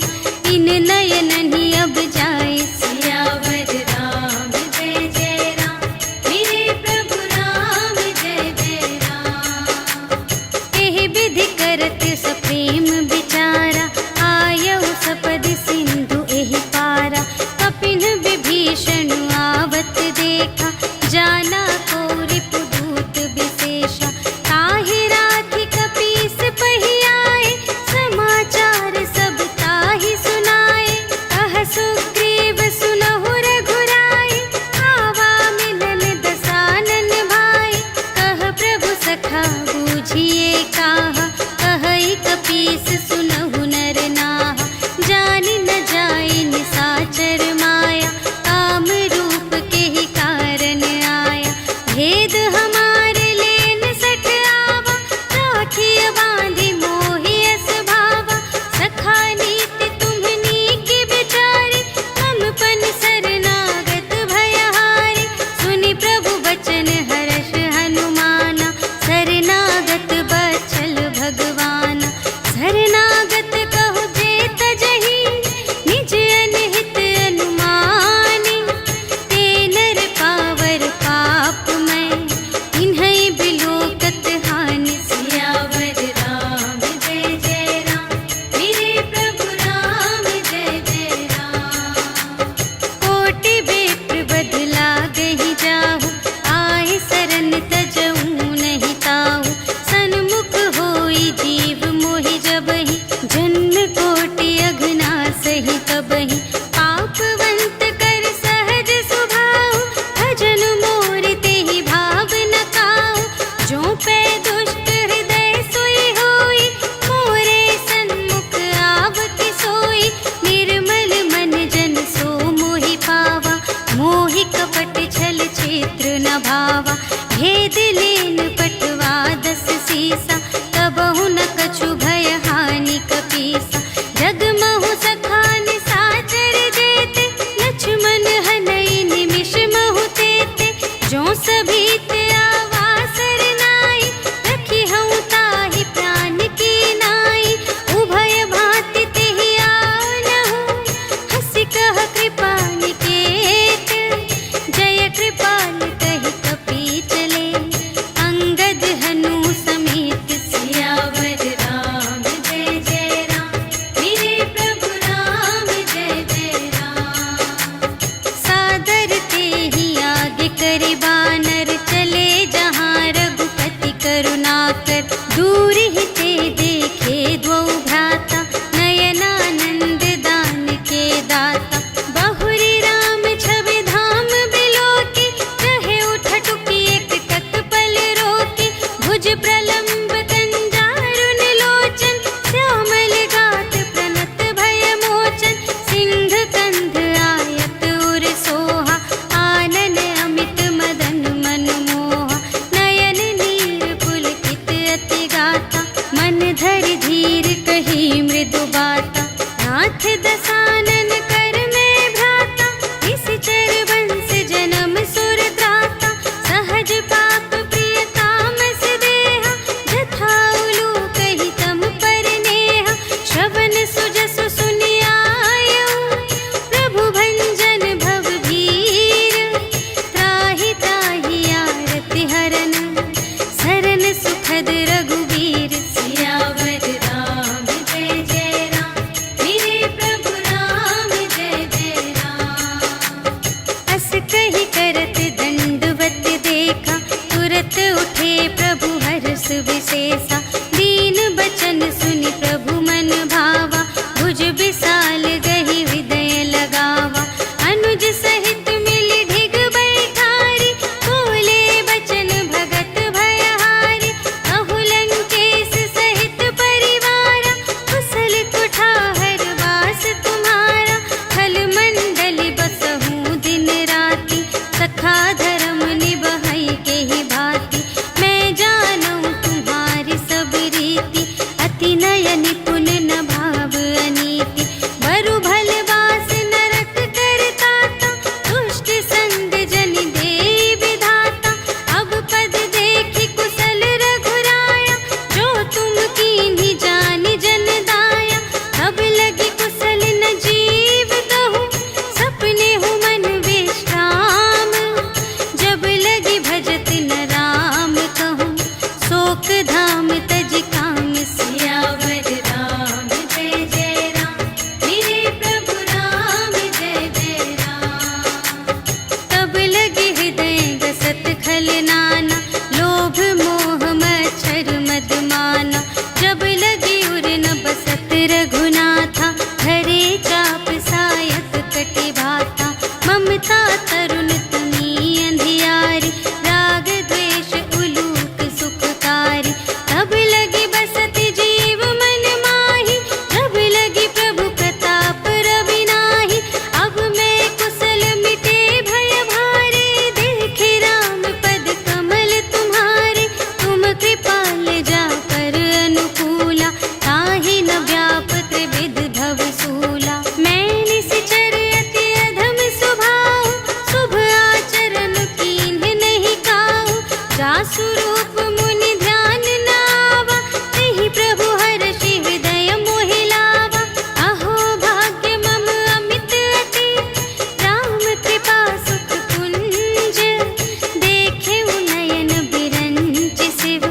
इन नयन ही अब जाए। सियावर राम जय जय राम, मेरे प्रभु राम जय जय राम। एहि विधि करत सप्रेम विचारा, आयऊ सपदि सिंधु एहि पारा। कपिन विभीषण आवत देखा, जाना को रिपुदूत विशेषा। ताहि राखी कपीस पहियाए, समाचार सब ताहि सुनाए। कह सुग्रीव सुनहु रघुराई, आवा मिलन दसानन भाई। कह प्रभु सखा बूझिए काहा, कहई कपीस सुनहु नर नाहा। जानि न जाई निसाचर माया, काम रूप के ही कारण आया। भेद हमारे लेन सठ आवा, राखिय बांधि मोहि अस भावा। सखा नीति तुम्हनी के विचारी, मम पन शरणागत भयहारी। सुनि प्रभु बचन हर्ष हनुमाना, शरणागत बचल भगवाना। शरणागत कहु जे तजहि, निज अनहित अनुमानी। ते नर पावर पाप मैं, इन्है बिलोकत हानि। सियावर राम जय जय राम, मेरे प्रभु राम जय जय राम। कोटि विप्र बदला गहि जाहु, आए शरण तजऊ नहीं ताहु। सन्मुख होई जीव मोहि जबहि, जन्म कोटि अघना सही तबहि। पापवंत कर सहज सुभाउ, भजन मोर तेहि भाव न काऊ। जो पै दुष्ट हृदय सोई होई, मोरे सन्मुख आवति सोई। निर्मल मन जन सो मोहि पावा, मोहि कपट छल क्षेत्र न भावा। भेद लेन पटवा दस सीसा, कबहु न कछु भय हानि कपीसा। जगमहु सखा निसाचर जेते, लक्ष्मण हनई निमिष महु तेते। जो सभीत आवा सरनाई, रखी हऊँ ताहि प्राण की नाई। उभय भांति तेहि आनहु, हँसि कह कृपा निकेत। जय कृपाल कहि कपी चले, अंगद हनु समेत। सियावर राम जय जय राम, मेरे प्रभु राम जय जय राम। सादर तेहि आगे करि बानर, चले जहाँ रघुपति करुणाकर। दूर ही ते देखे द्वौ भ्राता, नयनानंद दान के दाता। बहुरी राम छवि धाम बिलोकी, रहे उठटुकी एक टक पल रोकी। भुज प्रलंब कंजारुन लोचन, श्यामल गात प्रणत भय मोचन। सिंध कंध आयत उर सोहा, आनन अमित मदन मनमोहा। नयन नीर पुलकित अति गाता, मन धरि धीर कही मृदु बाता। नाथ दसानन कर में भ्राता, निश्चर वंश जन्म सुर त्राता। सहज पाप प्रिय तामस देहा, जथा उलूक ही तम पर नेहा। श्रवण सुजसु सुनियायऊ, प्रभु भंजन भव भीर। त्राहि त्राहि आरति हरन, शरण सुखद रघुवीर। सियावर राम जय जय राम, मेरे प्रभु राम जय जय राम। अस तुरत उठे प्रभु हर्ष विशेषा, दीन बचन सुनि प्रभु मन भावा, भुज विशाल गहि हृदय लगावा। अनुज सहित मिलि ढिग बैठारी, बोले बचन भगत भयहारी। कहु लंकेश सहित परिवारा, कुशल कुठार वास तुम्हारा। खल मंडली बसहु दिन राति, सखा धर्म निबहै केहि भांति। मैं जानऊँ तुम्हारी सब रीति, अति नय निपुण न भाव अनीति। बरु भल बास नरक करताता, दुष्ट संग जन देई विधाता। अब पद देखि कुशल रघुराया, जो तुम कीन्ही जानि जन दाया। तब लगी कुशल न जीव कहूँ, सपने हूँ मन विश्राम। जब लगी भजत न राम कहूँ, शोक धाम तज काम सियावर राम जय जय राम, मेरे प्रभु राम जय जय राम। तब लगे हृदय गसत खल नाना, लोभ मोह मच्छर मद माना। जब लगी उर न बसत रघुनाथा, धरे चाप सायक कटि भाता। ममता तरुण तनी अंधियारी, राग द्वेष उलूक सुखकारी। तब लगी बसत जीव मन माही, जब लगी प्रभु प्रताप रवि नाही। अब मैं कुशल मिटे भय भारे, देखे राम पद कमल तुम्हारे। तुम कृपाल जा पर अनुकूला, ताहि न व्यापत विध भव सूला। मैं निश्चर अति अधम स्वभाव, शुभ आचरण कीन्ह नहीं काहू। जासु रूप मुनि ध्यान न आवा, तेहि प्रभु हर्षि हृदय मोहि लावा। अहो भाग्य मम अमित अति, राम कृपा सुख कुंज। देखे नयन बिरंच शिव,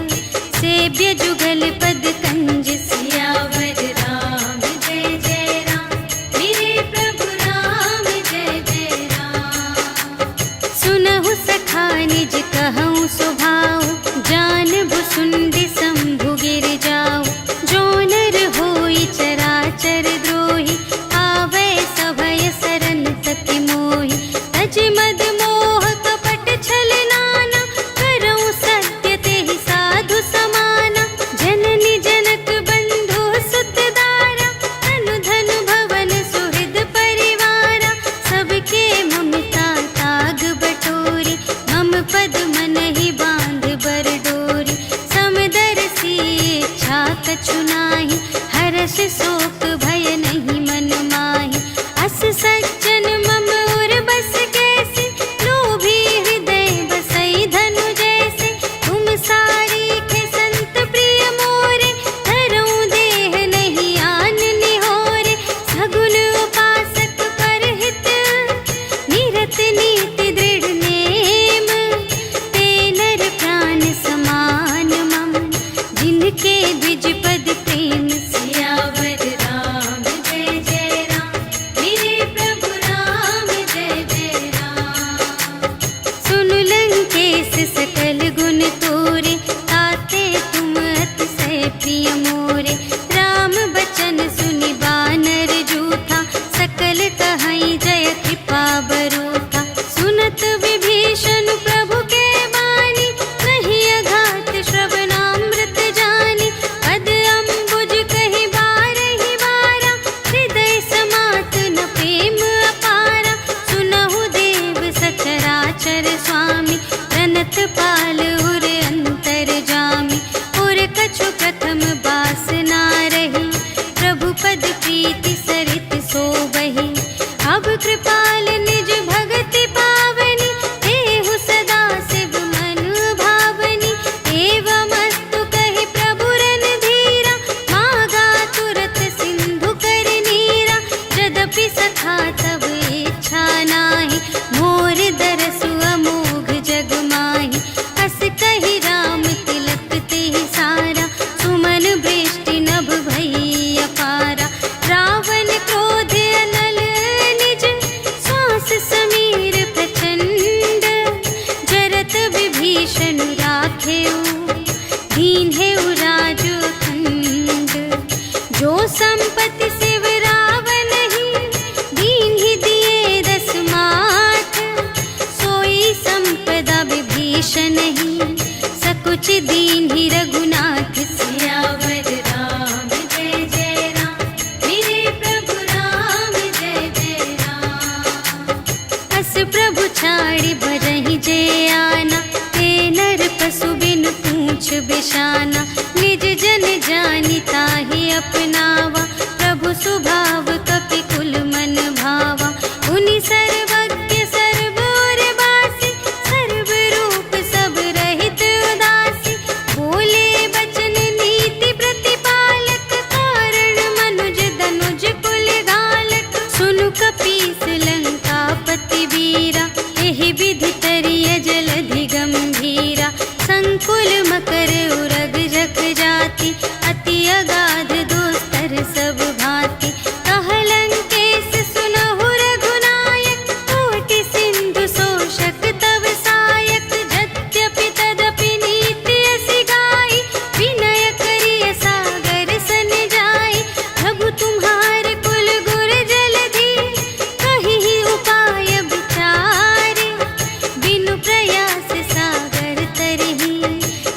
सेव्य जुगल पद कंज। सियावर राम जय जय राम, मेरे प्रभु राम जय जय राम। सुनहु सखा निज कहऊँ स्वभाव, जानबु सुंदि शंभु गिर जाऊ। जो नर होई चराचर द्रोही, आवै सभय सरन तति मोहि। तज मद मोह कपट छल नाना, करऊँ सत्य तेहि साधु समाना। जननी जनक बंधु सुत दारा, तनु धनु भवन सुहृद परिवारा। सबके ममता ताग बटोरी, मम पद मन ही बांध बर डोरी। समदर्शी इच्छा कछु नाही, हर्ष शोक भय नहीं मन माही। अस सज्जन मम उर बस कैसे, लोभी हृदय बसई धनु जैसे। तुम सारीखे संत प्रिय मोरे, धरऊँ देह नहीं आन निहोरे। सगुन उपासक परहित, निरत नीति दृढ़ नेम। ते नर प्राण समान मम, जिनके द्विज पद प्रेम। सियावर राम विभीषण राखेऊ, दीन्हेऊ राजो खंड। जो संपत्ति शिव रावण ही, दीन्हि दिए 10 माथ। सोई संपदा विभीषण ही, सकुच दीन्हि रघुनाथ। सियावर राम जय जय राम, मेरे प्रभु राम जय जय राम। अस प्रभु छाड़ी भरहि जे आना, ते नर पशु बिनु पूछ बिशाना। निज जन जानि ताहि अपनावा, प्रभु स्वभाव कपि कुल मन भावा। उनि सर्वज्ञ सर्व और बासी, सर्व रूप सब रहित उदासी। बोले बचन नीति प्रतिपालक, कारण मनुज धनुज कुल घालक। सुनु कपीस लंकापति वीरा, एहि विधि तरिय जलधि गंभीरा। संकुल मकर उरग जख जाति, अति अगाध दोस्तर सब भांति। कहलंकेश सुनहु रघुनायक, कोटि सिंधु शोषक तव सायक। यद्यपि तदपि नीति असि गाई, विनय करिय सागर सन जाई। प्रभु तुम्हार कुल गुर जलधि, कहिहि उपाय विचारे। बिनु प्रयास सागर तरहि,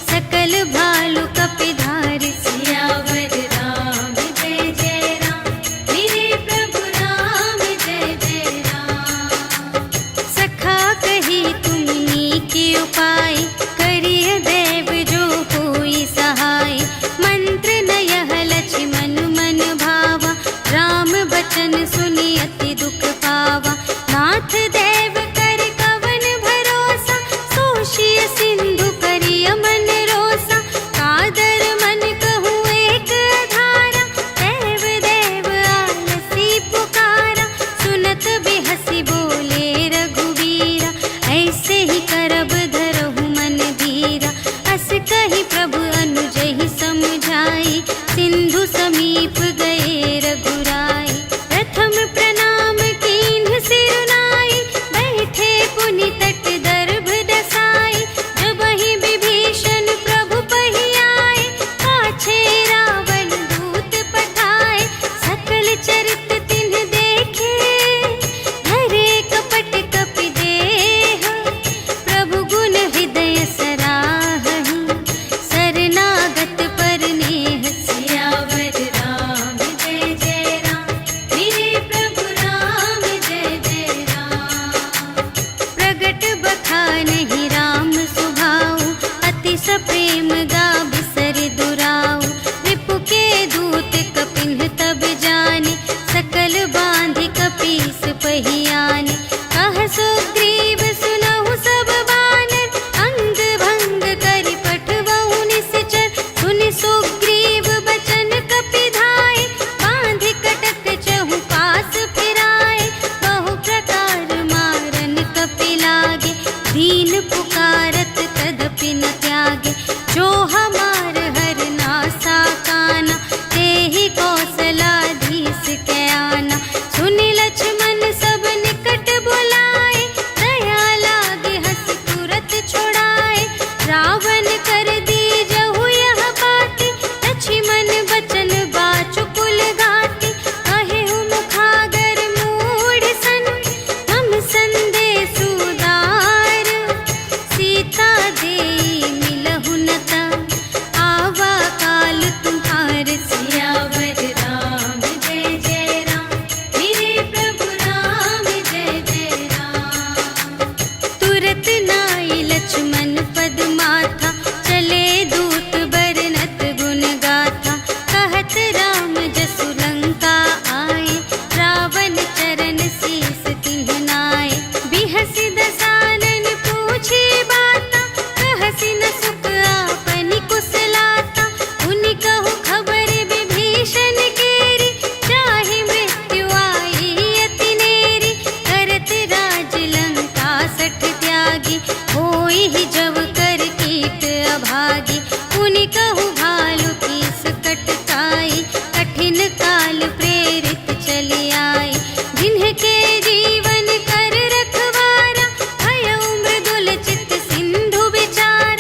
सकल भालु कपिधारि। सियावर राम जय जय राम, मेरे प्रभु राम जय जय राम। सखा कही तुमनी के उपाय, करिय देव जो होई सहाय। मंत्र नयह लक्ष्मण मन भावा, राम बचन सुनि अति दुख पावा। नाथ देव कर कवन भरोसा, सोषिय सिंधु करिय मन रोसा। कादर मन कहूँ एक आधारा, देव देव आलसी पुकारा। सुनत बिहसी बोले रघुवीरा, ऐसे ही करब धरहु मन धीरा। अस कही प्रभु अनुजहि समझाई, सिंधु समीप गए रघुराई। प्रथम प्रणाम कीन्ह सिरुनाई, बैठे पुनि तट दर्भ दसाई। जबहि विभीषण प्रभु पहि आए, पाछे रावण दूत पठाए। सकल चरित तिन्ह देखे, धरे कपट कपि देह। प्रभु गुण हृदय सराहहि, शरणागत पर नेह। सियावर राम जय जय राम, मेरे प्रभु राम जय जय राम। प्रगट बखानहि राम सुभाऊ, अति सप्रेम गा बिसरि दुराऊ। रिपु के दूत कपिन्ह तब जाने, सकल बांधि कपीस पहि आने। कह सुग्रीव सुनहु सब बानर, अंग भंग करि पठवहु निश्चर। सुनि सुग्रीव बचन कपिधाय, बांधि कटक चहु पास फिराए। बहु प्रकार मारन कपि लागे, दीन पुकारत तदपि न त्यागे। जो हमार हर नासा काना, तेहि कौशलाधीश के आना। सुनि लक्ष्मण सब निकट बुलाए, दया लागे हँसि तुरत छुड़ाए। रावण कर दीजहु यह बाती, लक्ष्मण बचन बाचु कुल घाती। कहेहु मुखागर मूढ़ सन, हम संदेश उदार। सीता देई मिलहु न ता, आवा काल तुम्हार। सियावर राम जय जय राम, मेरे प्रभु राम जय जय राम। तुरत नाई लक्ष्मण पद माथा, चले दूत बरनत गुण गाथा। कहत राम जसु लंका आए, रावण चरण शीस तिन्ह नाए। बिहसि दसानन पूछे बाता, कहसि न सुख आपनि कुशलाता। उनि कहु खबर विभीषण केरी, चाहे मृत्यु आई अति नेरी। करत राज लंका सठ त्यागी, होई ही जब कर कीट अभागी। उनि कहु भालु कीस कटकाई, कठिन काल प्रेरित चली आई। जिन्हके जीवन कर रखवारा, भयउ मृदुल चित सिंधु विचार।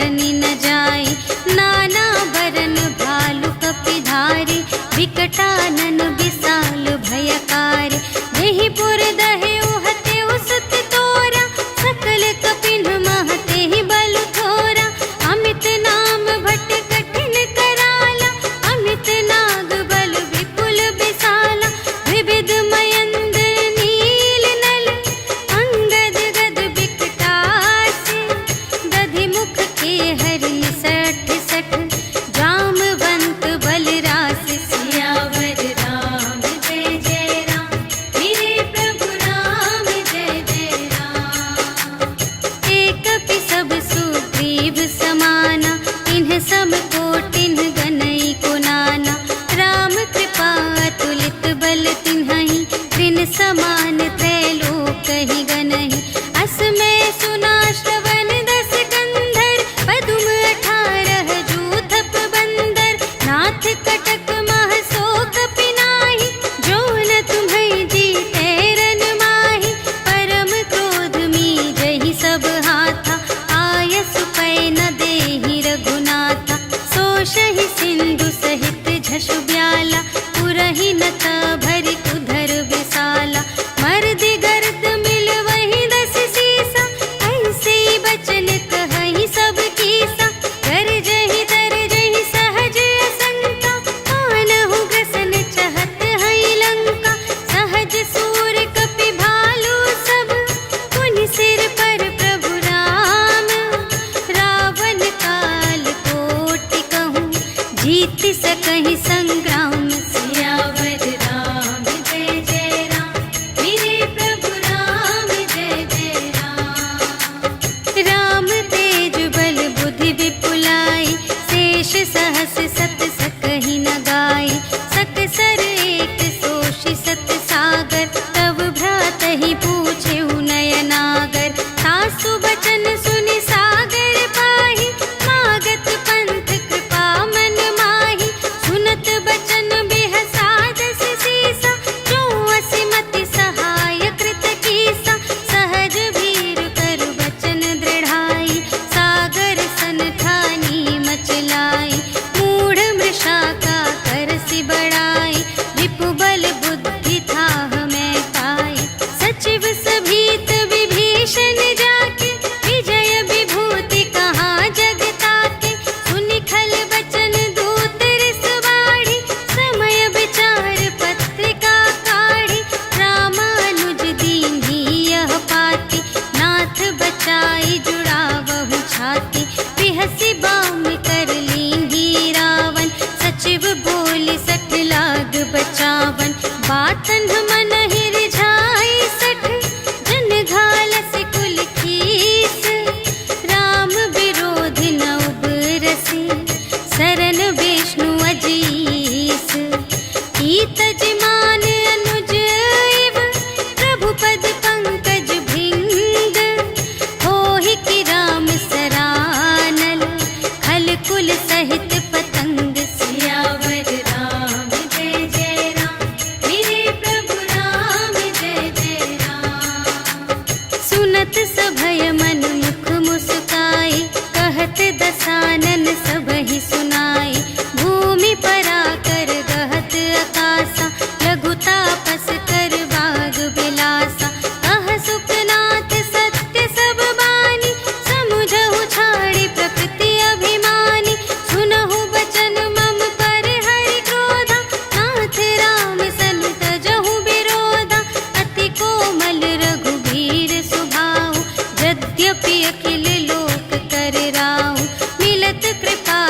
बरनी न जाई। नाना बरन भालु कपिधारी, विकटानन विशाल भयकारी। देहि पुर दहे उहते उसत तोरा, सकल कपिन महते ही बल थोरा। अमित नाम भट कठिन कराला, अमित नाग बल विपुल विशाला। विविध मयंद नील नल, अंगद गद विकटासी। दधि मुख के हरि सठ सठ, जामवंत बलरास। सियावर राम जय जय राम, मेरे प्रभु राम जय जय राम। एक पि सब सुग्रीव समाना, इन्ह सम कोटिन गनई को नाना। राम कृपा अतुलित बल तिन्हहि, त्रिन समान त्रैलोक ही गनहि। अस में सुना श्रवण दस कंधर, पदुम 18 जूथप बंदर। नाथ कटक मह शोक पिनाहि, जो न तुम्हें जीते रन माहि। परम क्रोध मीजहि सब हाथा, आयसु पै न देहि रघुनाथा। सोषहि सिंधु सहित झषु ब्याला, पुरहि नत भरि उधर विशाला। मर्दि गर्द मिल वही 10 सीसा, ऐसे बचन कहहि सब कीसा। गरजहि तरजहि सहज असंका, कानहु ग्रसन चहत हई लंका। सहज सूर कपि भालु सब, पुनि सिर पर प्रभु राम। रावण काल कोटि कहूँ, जीत सकहि संग्राम। सियावर राम जय जय राम, मेरे प्रभु राम जय जय राम। राम तेज बल बुद्धि विपुलाई, शेष सहस सत सकहि न गाई। सकसर एक सोषि सत सागर, तब भ्रातहि पूछेहु नयनागर। तासु बचन सुनि सागर पाहि, मागत पंथ कृपा मन माहि। सुनत बचन बिहसा 10 सीसा, जो असिमति सहाय कृत कीसा। सहज भीर कर बचन दृढ़ाई, सागर सन ठानी मचलाई। मूढ़ मृषा का करसि बड़ाई, विपु बल बुद्धि थाह मैं पाई। सचिव सभीत विभीषण जाके, विजय विभूति कहाँ जग ताके। सुनि खल बचन दूत रिसवाड़ी, समय विचार पत्रिका काढ़ी। रामानुज दीन्ही यह पाती, नाथ बचाई जुड़ावहु छाती। बिहसि बाम कर लीन्ही रावण, सचिव बोलि सठ लाग बचावन। बातन मन रिझाई 60, जन घालसि कुल कीस। राम विरोधि न उबरसि, सरन विष्णु अजीस। ईतज मान अनुज इव, प्रभु पद पंकज भृंग। होहि कि राम सरानल, खल कुल सहित पतंग। सियावर राम जय जय राम, मेरे प्रभु राम जय जय राम। सुनत सभय मन मुख मुस्काई, कहत दसानन सबहि सुनाई। भूमि पराकर गहत आकासा, लघु तापस कर बाग बिलासा। कह सुखनाथ सत्य सब बानी, समुझहु छाड़ी प्रकृति अभिमानी। सुनहु बचन मम पर हरि क्रोधा, नाथ राम सन तजहु विरोधा। अति कोमल रघुबीर सुभाऊ, यद्यपि अखिल लोक कर राऊ। मिलत कृपा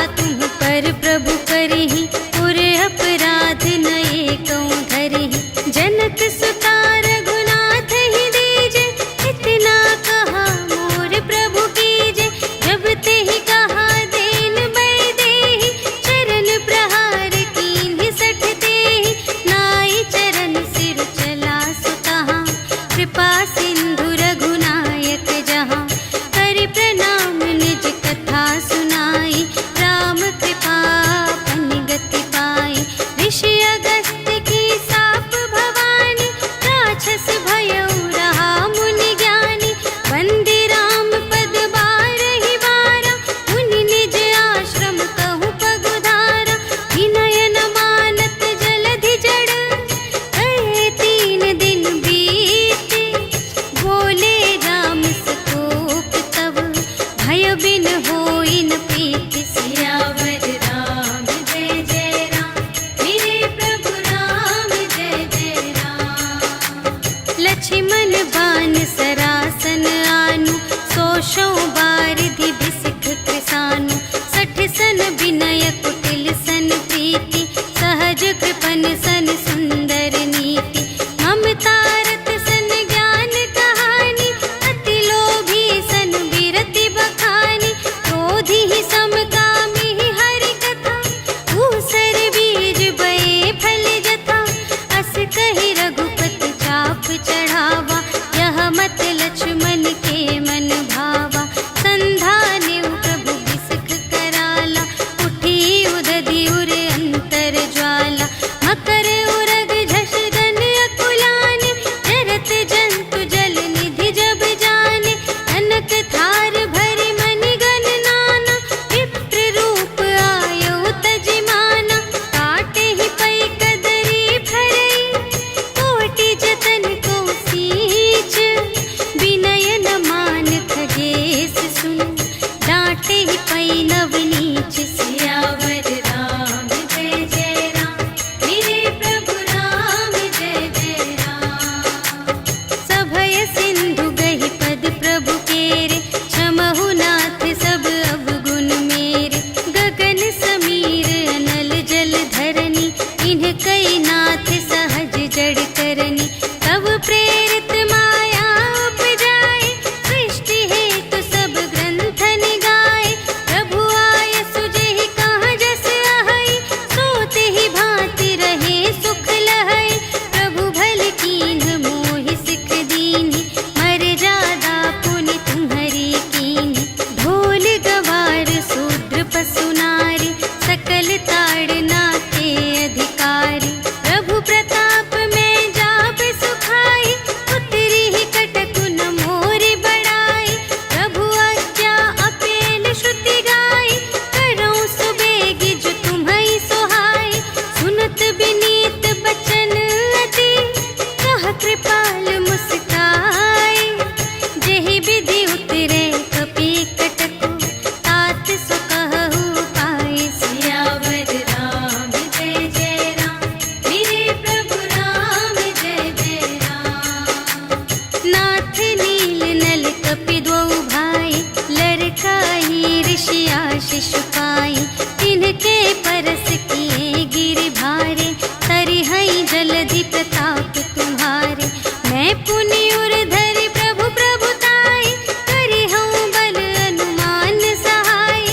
शिशुपाई, तिनके परस किए गिरि भारे, तरिहई जलधि प्रताप तुम्हारे। मैं पुनि उर धरि प्रभु प्रभुताई, करिहऊँ बल अनुमान सहाय।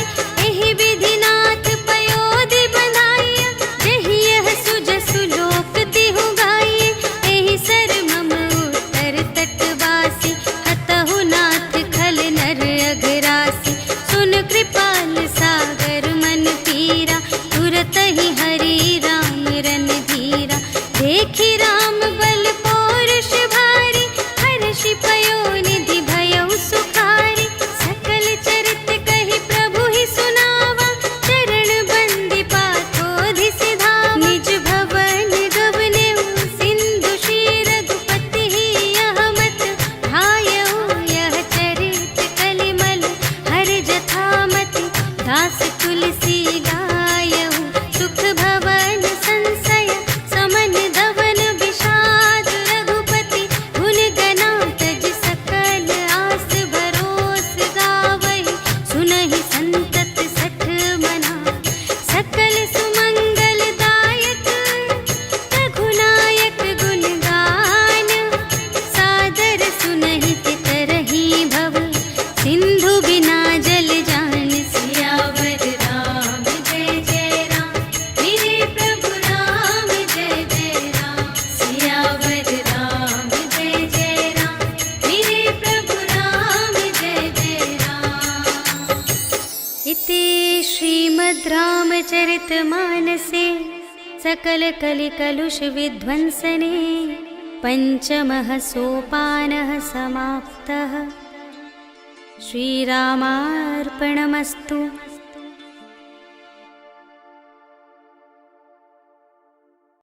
एहि विधि नाथ पयोधि बंधाइया, जेहि यह सुजसु लोक तिहु गाइए। एहि सर मम उत्तर तटवासी, हतहु नाथ खल नर अघरासी। सुन कृपाल सागर मन पीरा, तुरत ही हरि राम रन धीरा। देखि राम बल पौरुष भारी, हर्षि पयोनिधि भयउ सुखारी। सकल चरित कहि प्रभु ही सुनावा, चरण बंदी पाथोधि सिधावा। निज भवन गवनेउ सिंधु श्री रघुपति ही, यह मत भायउ यह चरित कलिमल हर जथामति। दास तुलसी गायउ सुख भवन संशय, समन धवन विषाद रघुपति। गुण गना तज सकल आस भरोस गावहि, सुनहि संतत सठ मना। सकल सुमंगल दायक रघुनायक गुण गान, सादर सुनहि तितरहि भव, सिंधु बिना जल जान। सियावर राम जय जय राम, मेरे प्रभु राम जय जय राम। सियावर राम जय जय राम, मेरे प्रभु राम जय जय राम। इति श्रीमद् रामचरितमानसे सकल कलिकलुष विध्वंसने, पंचमः सोपानः समाप्तः। श्रीरामार्पणमस्तु।